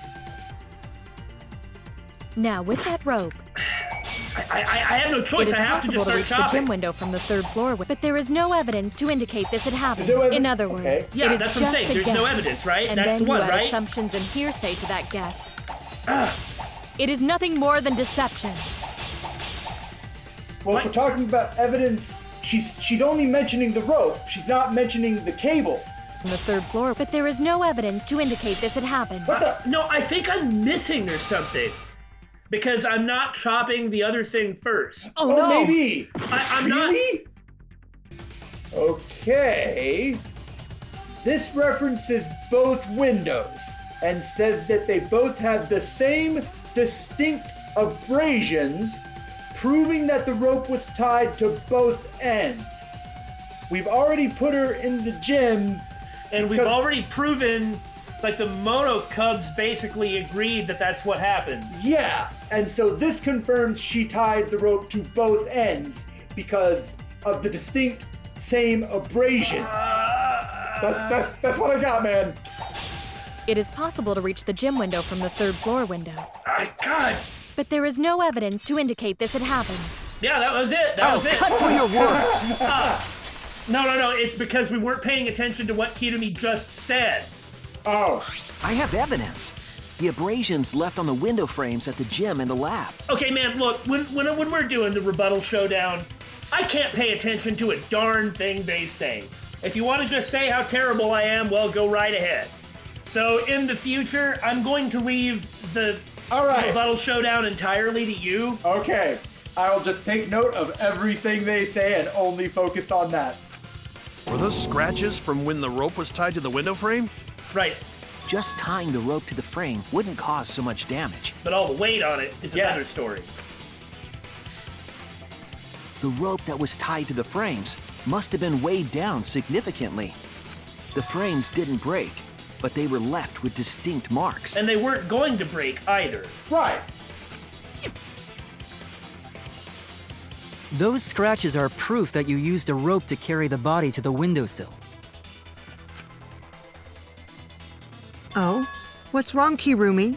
Now, with that rope, I have no choice. I have to just it is possible to start reach the shopping. gym window from the 3rd floor, but there is no evidence to indicate this had happened. In other words, Okay. Yeah, it is that's what I'm just saying. a There's guess. no evidence, right? And That's then the one, you add right? assumptions and hearsay to that guess. It is nothing more than deception. Well, if we're talking about evidence, she's only mentioning the rope. She's not mentioning the cable. From the 3rd floor, but there is no evidence to indicate this had happened. No, I think I'm missing or something. Because I'm not chopping the other thing first. Oh, no! Maybe! I'm really? Okay. This references both windows and says that they both have the same distinct abrasions, proving that the rope was tied to both ends. We've already put her in the gym. And we've already proven, like, the Mono Cubs basically agreed that that's what happened. Yeah, and so this confirms she tied the rope to both ends because of the distinct same abrasion. That's what I got, man. It is possible to reach the gym window from the 3rd floor window. God! But there is no evidence to indicate this had happened. Yeah, that was it. That was it. Cut through your words. No. It's because we weren't paying attention to what Kirumi just said. Oh. I have evidence. The abrasions left on the window frames at the gym and the lab. Okay, man, look, when we're doing the rebuttal showdown, I can't pay attention to a darn thing they say. If you want to just say how terrible I am, well, go right ahead. So in the future, I'm going to leave the rebuttal showdown entirely to you. Okay. I will just take note of everything they say and only focus on that. Were those scratches from when the rope was tied to the window frame? Right. Just tying the rope to the frame wouldn't cause so much damage. But all the weight on it is another story. The rope that was tied to the frames must have been weighed down significantly. The frames didn't break, but they were left with distinct marks. And they weren't going to break either. Right. Those scratches are proof that you used a rope to carry the body to the windowsill. Oh? What's wrong, Kirumi?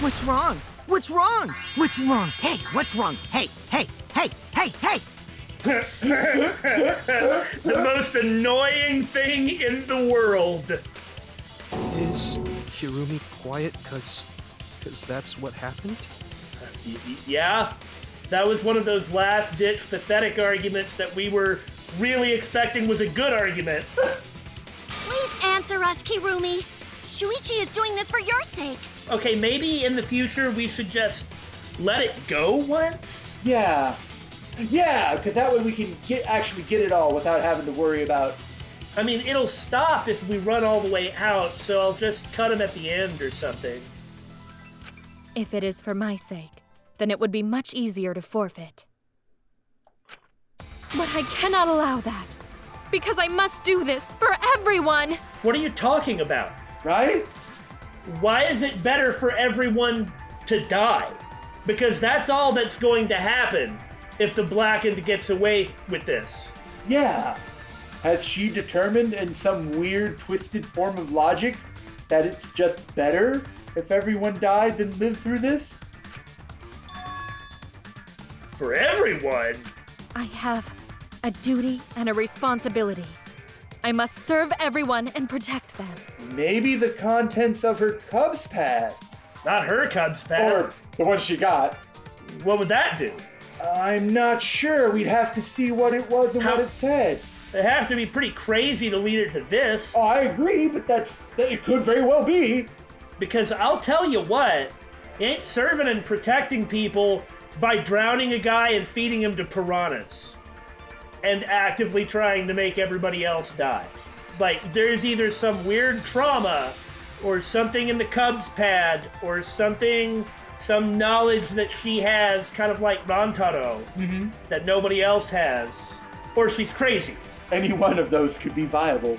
What's wrong? What's wrong? What's wrong? Hey, what's wrong? Hey! The most annoying thing in the world. Is Kirumi quiet because that's what happened? Yeah. That was one of those last-ditch pathetic arguments that we were really expecting was a good argument. Please answer us, Kirumi. Shuichi is doing this for your sake. Okay, maybe in the future we should just let it go once? Yeah, because that way we can actually get it all without having to worry about... I mean, it'll stop if we run all the way out, so I'll just cut him at the end or something. If it is for my sake, then it would be much easier to forfeit. But I cannot allow that, because I must do this for everyone! What are you talking about? Right? Why is it better for everyone to die? Because that's all that's going to happen if the Blackened gets away with this. Yeah. Has she determined in some weird, twisted form of logic that it's just better if everyone died than lived through this? For everyone? I have a duty and a responsibility. I must serve everyone and protect them. Maybe the contents of her Cubs pad. Not her Cubs pad. Or the one she got. What would that do? I'm not sure. We'd have to see what it was and what it said. They have to be pretty crazy to lead her to this. Oh, I agree, but it could very well be. Because I'll tell you what, He ain't serving and protecting people by drowning a guy and feeding him to piranhas. And actively trying to make everybody else die. Like, there's either some weird trauma, or something in the Cubs pad, or something, some knowledge that she has, kind of like Rantaro, that nobody else has. Or she's crazy. Any one of those could be viable.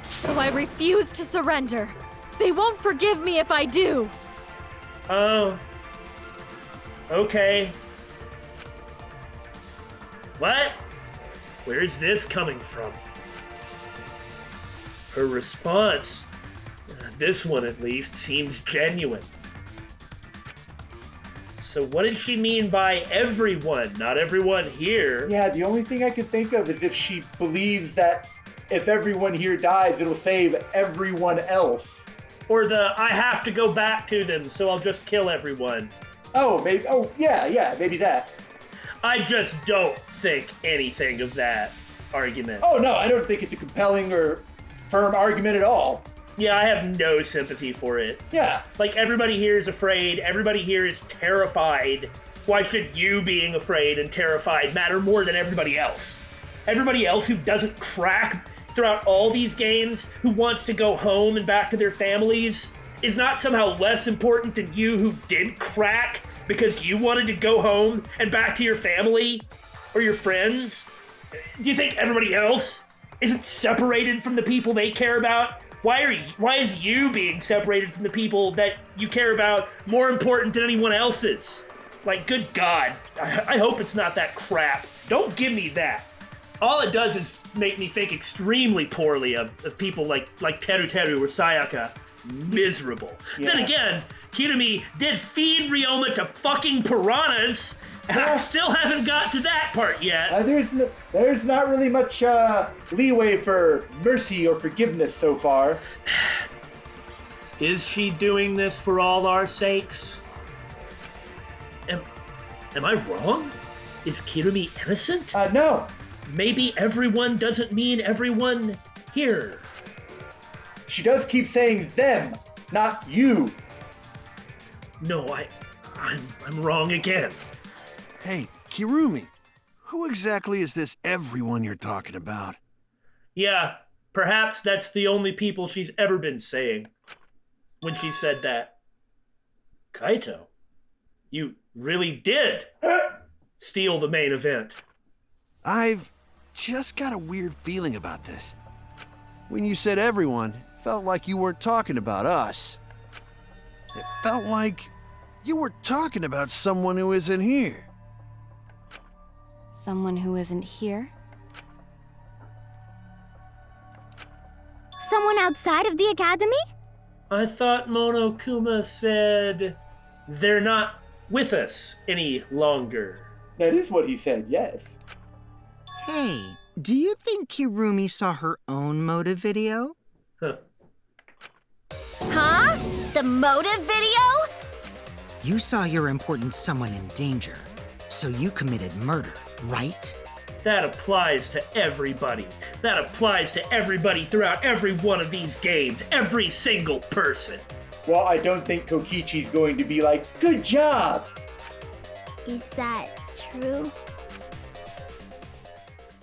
So I refuse to surrender. They won't forgive me if I do. Oh. Okay. What? Where's this coming from? Her response, this one at least, seems genuine. So what did she mean by everyone? Not everyone here. Yeah, the only thing I can think of is if she believes that if everyone here dies, it'll save everyone else. Or I have to go back to them, so I'll just kill everyone. Oh, maybe. Oh, yeah, maybe that. I just don't think anything of that argument. Oh, no, I don't think it's a compelling or firm argument at all. Yeah, I have no sympathy for it. Yeah. Like, everybody here is afraid. Everybody here is terrified. Why should you being afraid and terrified matter more than everybody else? Everybody else who doesn't crack throughout all these games, who wants to go home and back to their families, is not somehow less important than you who did crack because you wanted to go home and back to your family or your friends? Do you think everybody else isn't separated from the people they care about? Why is you being separated from the people that you care about more important than anyone else's? Like, good God, I hope it's not that crap. Don't give me that. All it does is make me think extremely poorly of people like Teru Teru or Sayaka. Miserable. Yeah. Then again, Kirumi did feed Ryoma to fucking piranhas, and I still haven't got to that part yet. There's not really much leeway for mercy or forgiveness so far. Is she doing this for all our sakes? Am I wrong? Is Kirumi innocent? No. Maybe everyone doesn't mean everyone here. She does keep saying them, not you. No, I'm wrong again. Hey, Kirumi, who exactly is this everyone you're talking about? Yeah, perhaps that's the only people she's ever been saying when she said that. Kaito, you really did steal the main event. I've just got a weird feeling about this. When you said everyone, it felt like you weren't talking about us. It felt like you were talking about someone who isn't here. Someone who isn't here? Someone outside of the academy? I thought Monokuma said they're not with us any longer. That is what he said, yes. Hey, do you think Kirumi saw her own motive video? Huh? The motive video? You saw your important someone in danger, so you committed murder, right? That applies to everybody. That applies to everybody throughout every one of these games. Every single person. Well, I don't think Kokichi's going to be like, good job! Is that true?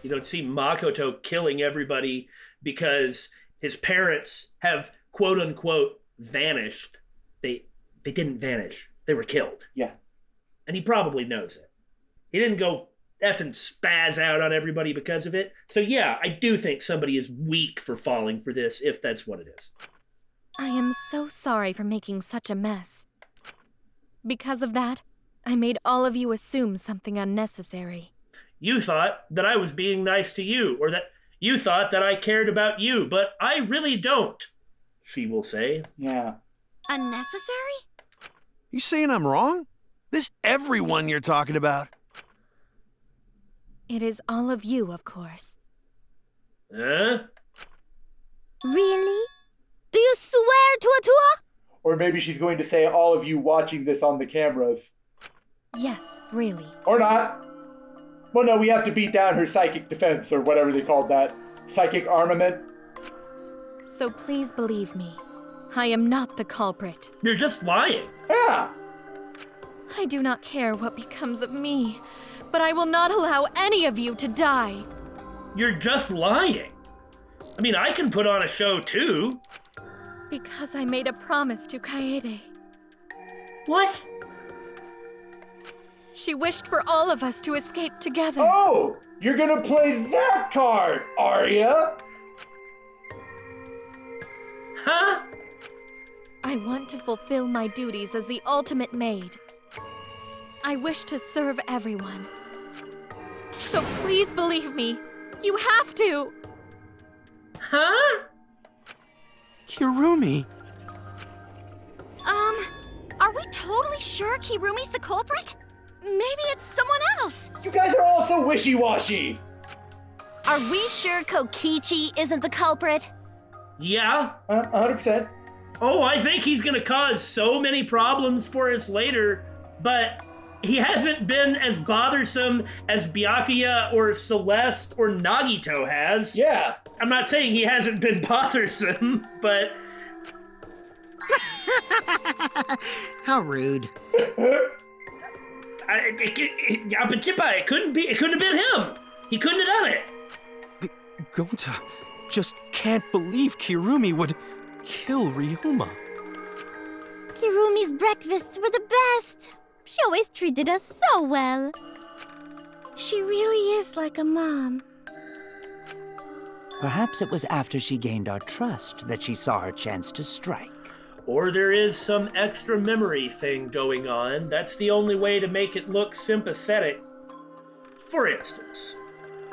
You don't see Makoto killing everybody because his parents have, quote-unquote, vanished. They didn't vanish. They were killed. Yeah. And he probably knows it. He didn't go effing spaz out on everybody because of it. So yeah, I do think somebody is weak for falling for this, if that's what it is. I am so sorry for making such a mess. Because of that, I made all of you assume something unnecessary. You thought that I was being nice to you, or that you thought that I cared about you, but I really don't, she will say. Yeah. Unnecessary? You saying I'm wrong? This everyone you're talking about? It is all of you, of course. Huh? Really? Do you swear to Atua? Or maybe she's going to say all of you watching this on the cameras. Yes, really. Or not. Well, no, we have to beat down her psychic defense, or whatever they called that. Psychic armament. So please believe me. I am not the culprit. You're just lying. Yeah, Yeah! I do not care what becomes of me, but I will not allow any of you to die. You're just lying. I mean, I can put on a show too. Because I made a promise to Kaede. What? She wished for all of us to escape together. Oh! You're gonna play that card, are ya? Huh? I want to fulfill my duties as the ultimate maid. I wish to serve everyone. So please believe me. You have to! Huh? Kirumi! Are we totally sure Kirumi's the culprit? Maybe it's someone else. You guys are all so wishy-washy. Are we sure Kokichi isn't the culprit? Yeah. 100%. Oh, I think he's gonna cause so many problems for us later, but he hasn't been as bothersome as Byakuya or Celeste or Nagito has. Yeah. I'm not saying he hasn't been bothersome, but... How rude. But Chippa, it couldn't have been him. He couldn't have done it. Gonta just can't believe Kirumi would kill Ryuma. Kirumi's breakfasts were the best. She always treated us so well. She really is like a mom. Perhaps it was after she gained our trust that she saw her chance to strike. Or there is some extra memory thing going on. That's the only way to make it look sympathetic. For instance,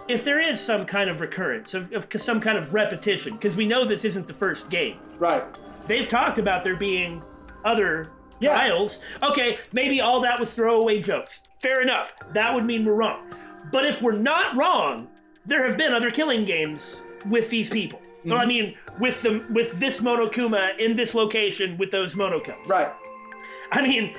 if there is some kind of recurrence, of some kind of repetition, because we know this isn't the first game. Right. They've talked about there being other trials. Okay, maybe all that was throwaway jokes. Fair enough. That would mean we're wrong. But if we're not wrong, there have been other killing games with these people. Mm-hmm. Well, I mean, with this Monokuma in this location with those Monokums. Right. I mean,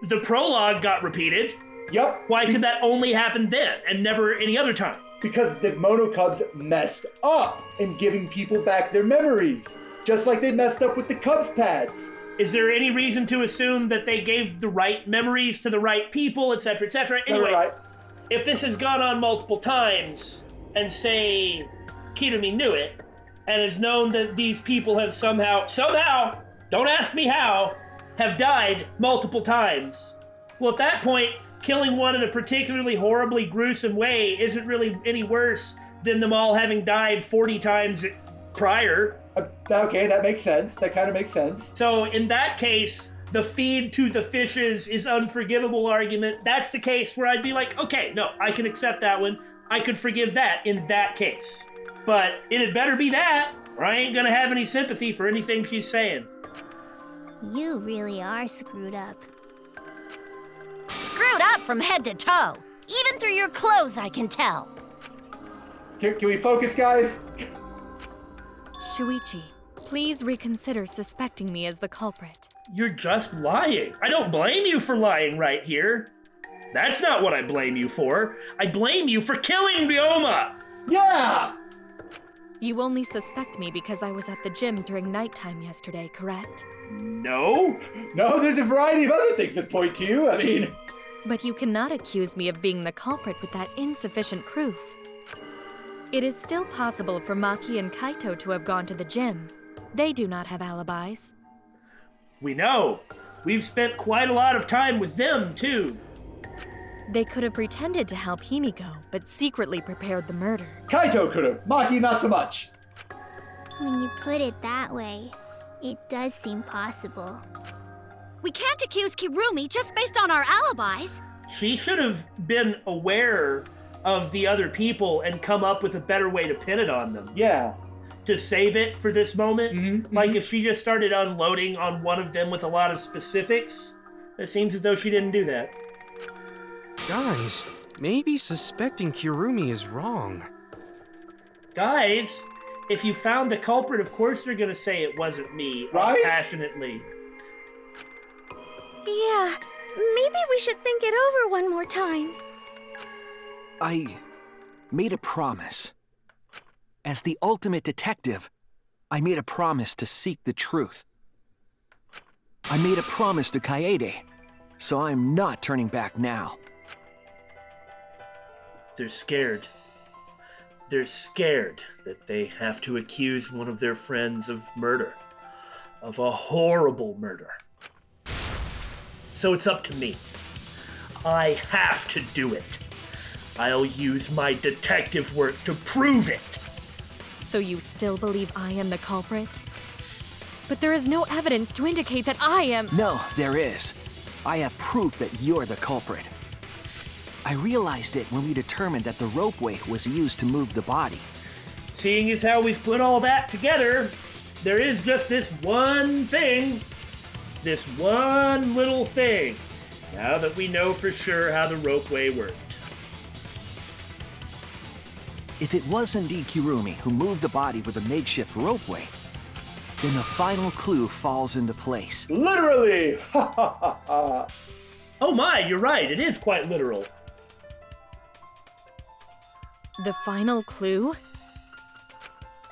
the prologue got repeated. Yep. Why could that only happen then and never any other time? Because the Monocubs messed up in giving people back their memories. Just like they messed up with the Cubs pads. Is there any reason to assume that they gave the right memories to the right people, etc., etc.? Anyway, right. If this has gone on multiple times, and say Kirumi knew it, and has known that these people have somehow, don't ask me how, have died multiple times, well, at that point, killing one in a particularly horribly gruesome way isn't really any worse than them all having died 40 times prior. Okay, that makes sense. That kind of makes sense. So in that case, the feed to the fishes is unforgivable argument. That's the case where I'd be like, okay, no, I can accept that one. I could forgive that in that case. But it had better be that, or I ain't gonna have any sympathy for anything she's saying. You really are screwed up. Screwed up from head to toe. Even through your clothes, I can tell. Can we focus, guys? Shuichi, please reconsider suspecting me as the culprit. You're just lying. I don't blame you for lying right here. That's not what I blame you for. I blame you for killing Ryoma! Yeah! You only suspect me because I was at the gym during nighttime yesterday, correct? No. No, there's a variety of other things that point to you. I mean... But you cannot accuse me of being the culprit with that insufficient proof. It is still possible for Maki and Kaito to have gone to the gym. They do not have alibis. We know. We've spent quite a lot of time with them, too. They could have pretended to help Himiko, but secretly prepared the murder. Kaito could have. Maki, not so much. When you put it that way, it does seem possible. We can't accuse Kirumi just based on our alibis. She should have been aware of the other people and come up with a better way to pin it on them. Yeah. To save it for this moment. Mm-hmm, like if she just started unloading on one of them with a lot of specifics, it seems as though she didn't do that. Guys, maybe suspecting Kirumi is wrong. Guys, if you found the culprit, of course they're gonna say it wasn't me, right? Passionately. Yeah, maybe we should think it over one more time. I made a promise. As the ultimate detective, I made a promise to seek the truth. I made a promise to Kaede, so I'm not turning back now. They're scared. They're scared that they have to accuse one of their friends of murder. Of a horrible murder. So it's up to me. I have to do it. I'll use my detective work to prove it. So you still believe I am the culprit? But there is no evidence to indicate that I am— No, there is. I have proof that you're the culprit. I realized it when we determined that the ropeway was used to move the body. Seeing as how we've put all that together, there is just this one thing. This one little thing. Now that we know for sure how the ropeway worked. If it was indeed Kirumi who moved the body with a makeshift ropeway, then the final clue falls into place. Literally! Ha ha ha ha! Oh my, you're right. It is quite literal. The final clue?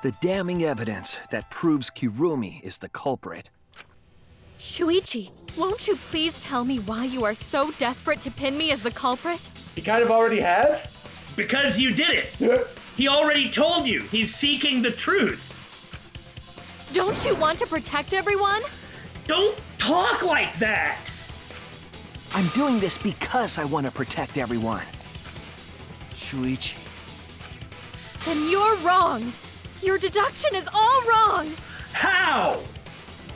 The damning evidence that proves Kirumi is the culprit. Shuichi, won't you please tell me why you are so desperate to pin me as the culprit? He kind of already has? Because you did it! He already told you! He's seeking the truth! Don't you want to protect everyone? Don't talk like that! I'm doing this because I want to protect everyone. Shuichi. Then you're wrong! Your deduction is all wrong! How?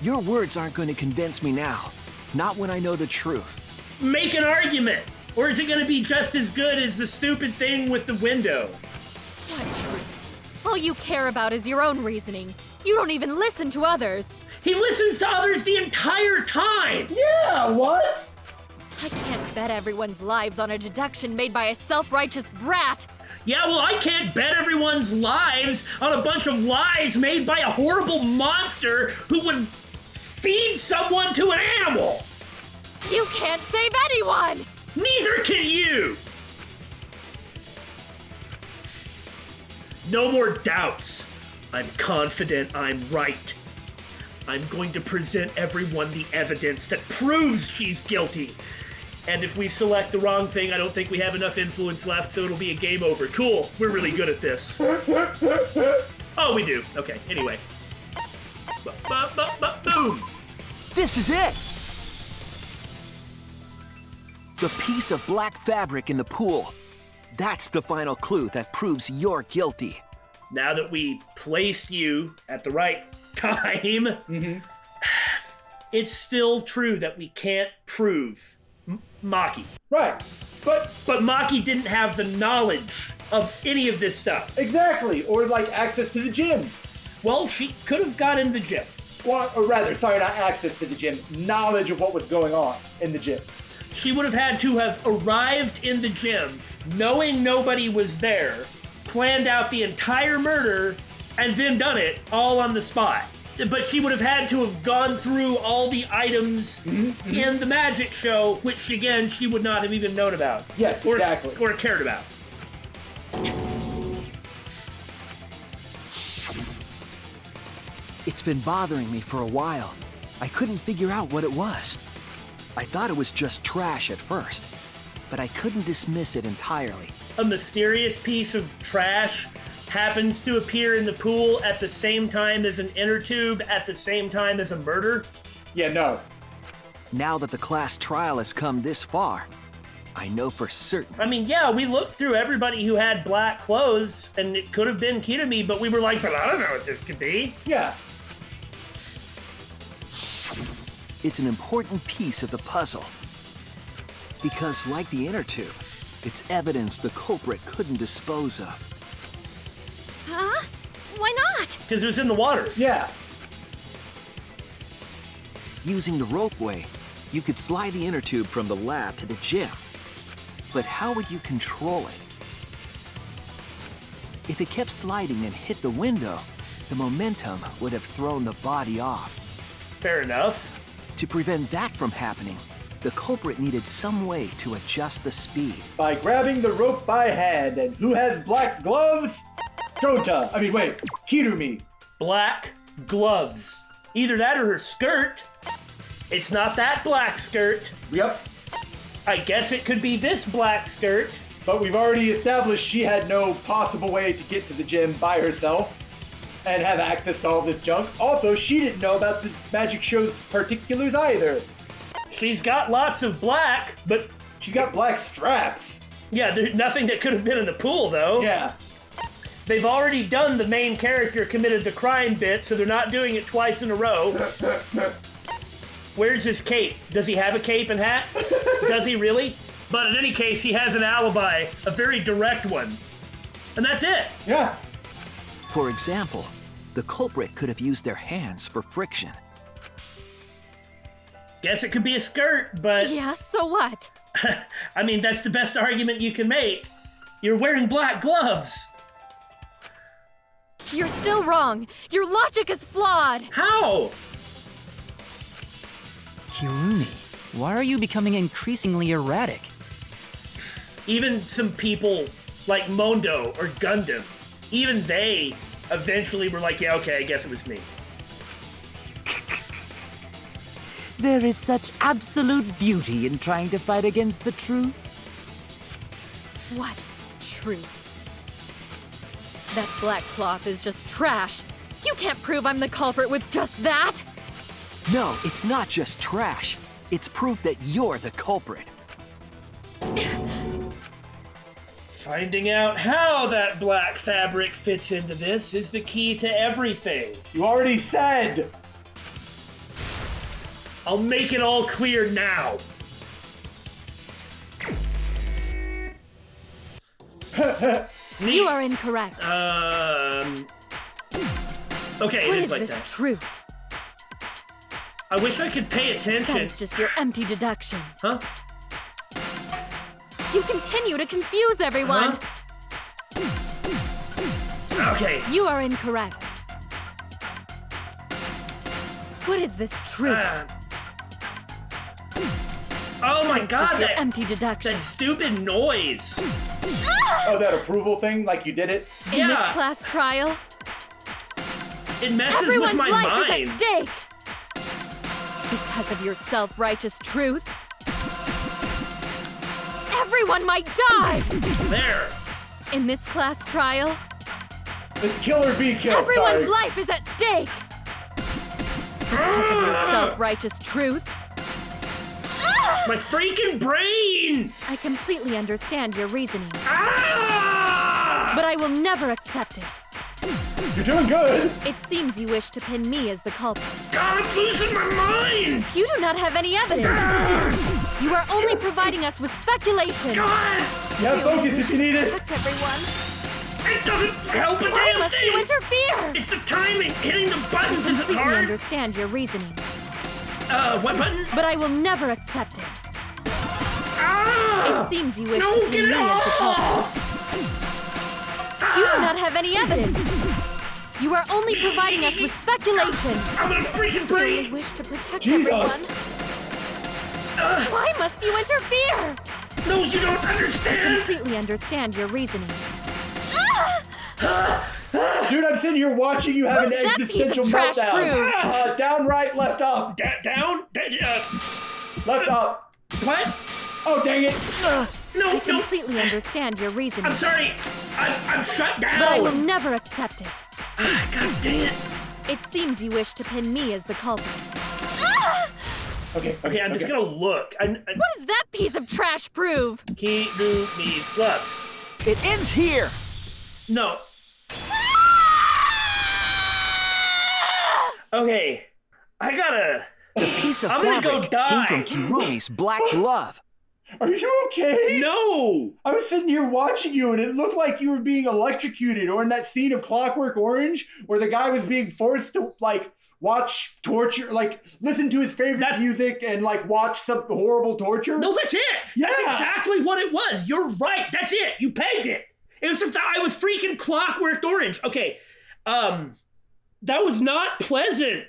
Your words aren't going to convince me now. Not when I know the truth. Make an argument! Or is it going to be just as good as the stupid thing with the window? What truth? All you care about is your own reasoning. You don't even listen to others. He listens to others the entire time! Yeah, what? I can't bet everyone's lives on a deduction made by a self-righteous brat. Yeah, well, I can't bet everyone's lives on a bunch of lies made by a horrible monster who would feed someone to an animal! You can't save anyone! Neither can you! No more doubts. I'm confident I'm right. I'm going to present everyone the evidence that proves she's guilty. And if we select the wrong thing, I don't think we have enough influence left, so it'll be a game over. Cool. We're really good at this. Oh, we do. Okay, anyway. Boom! This is it! The piece of black fabric in the pool. That's the final clue that proves you're guilty. Now that we placed you at the right time, it's still true that we can't prove Maki. Right. But Maki didn't have the knowledge of any of this stuff. Exactly. Or like access to the gym. Well, she could have got in the gym. Well, or rather, sorry, not access to the gym. Knowledge of what was going on in the gym. She would have had to have arrived in the gym, knowing nobody was there, planned out the entire murder, and then done it all on the spot. But she would have had to have gone through all the items in the magic show, which again, she would not have even known about. Yes, exactly. Or cared about. It's been bothering me for a while. I couldn't figure out what it was. I thought it was just trash at first, but I couldn't dismiss it entirely. A mysterious piece of trash happens to appear in the pool at the same time as an inner tube, at the same time as a murder? Yeah, no. Now that the class trial has come this far, I know for certain. I mean, yeah, we looked through everybody who had black clothes, and it could have been Kirumi, but we were like, but I don't know what this could be. Yeah. It's an important piece of the puzzle. Because, like the inner tube, it's evidence the culprit couldn't dispose of. Huh? Why not? Because it was in the water. Yeah. Using the ropeway, you could slide the inner tube from the lab to the gym. But how would you control it? If it kept sliding and hit the window, the momentum would have thrown the body off. Fair enough. To prevent that from happening, the culprit needed some way to adjust the speed. By grabbing the rope by hand. And who has black gloves? Kirumi. Black gloves. Either that or her skirt. It's not that black skirt. Yep. I guess it could be this black skirt. But we've already established she had no possible way to get to the gym by herself and have access to all this junk. Also, she didn't know about the magic show's particulars either. She's got lots of black, but... She's got black straps. Yeah, there's nothing that could have been in the pool, though. Yeah. They've already done the main character committed the crime bit, so they're not doing it twice in a row. Where's his cape? Does he have a cape and hat? Does he really? But in any case, he has an alibi, a very direct one. And that's it. Yeah. For example, the culprit could have used their hands for friction. Guess it could be a skirt, but... Yeah, so what? I mean, that's the best argument you can make. You're wearing black gloves. You're still wrong. Your logic is flawed. How? Kirumi, why are you becoming increasingly erratic? Even some people like Mondo or Gundam, even they eventually were like, yeah, okay, I guess it was me. There is such absolute beauty in trying to fight against the truth. What truth? That black cloth is just trash. You can't prove I'm the culprit with just that. No, it's not just trash. It's proof that you're the culprit. Finding out how that black fabric fits into this is the key to everything. You already said. I'll make it all clear now. You are incorrect. Okay, What it is is like this that. truth? I wish I could pay attention. That is just your empty deduction. Huh? You continue to confuse everyone. Okay. You are incorrect. What is this truth? Oh my That's god, just your that empty deduction. That stupid noise. Oh, that approval thing, like you did it? In this class trial, it messes everyone's with my life mind. is at stake. Because of your self-righteous truth, everyone might die. There. In this class trial, it's kill or be killed. Everyone's life is at stake. Because of your self-righteous truth. My freaking brain! I completely understand your reasoning. Ah! But I will never accept it. You're doing good. It seems you wish to pin me as the culprit. God, I'm losing my mind! You do not have any evidence. You are only providing us with speculation. God! You have focus if you need it. Protect everyone. It doesn't help a Why damn must thing! you interfere? It's the timing! Hitting the buttons isn't I hard! understand your reasoning. What button? But I will never accept it. Ah! It seems you wish No, to get pin it me as the off! culprit. You do not have any evidence. You are only providing us with speculation. I'm gonna freaking We breathe! only wish to protect Jesus. everyone. Why must you interfere? No, you don't I understand! completely understand your reasoning. Dude, I'm sitting here watching you have an What's that piece existential of trash meltdown. proof? Down right, left up. Down? Left up. What? Oh, dang it. No, I no! completely understand your reasoning. I'm sorry! I'm shut down! But I will never accept it. God dang it! It seems you wish to pin me as the culprit. Okay, I'm just gonna look. What does that piece of trash prove? Kirumi's gloves. It ends here! No. Okay, I gotta... The piece of I'm gonna go fabric die. came from Kirumi's black glove. Are you okay? No! I was sitting here watching you and it looked like you were being electrocuted, or in that scene of Clockwork Orange where the guy was being forced to, like, watch torture, like, listen to his favorite music and, like, watch some horrible torture. No, that's it! Yeah. That's exactly what it was! You're right! That's it! You pegged it! It was just, I was freaking Clockwork Orange. Okay, that was not pleasant.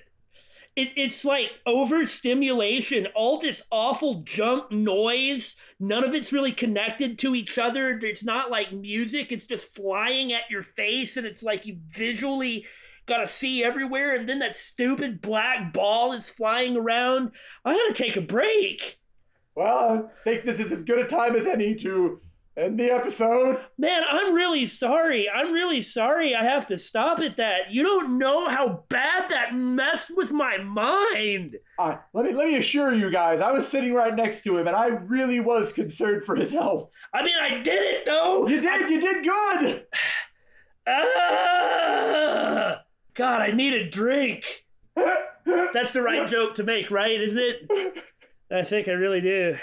It's like overstimulation, all this awful jump noise. None of it's really connected to each other. It's not like music. It's just flying at your face, and it's like you visually gotta see everywhere, and then that stupid black ball is flying around. I gotta take a break. Well, I think this is as good a time as any to end the episode. Man, I'm really sorry. I have to stop at that. You don't know how bad that messed with my mind. Let me assure you guys, I was sitting right next to him, and I really was concerned for his health. I mean, I did it, though. You did good. God, I need a drink. That's the right joke to make, right? Isn't it? I think I really do.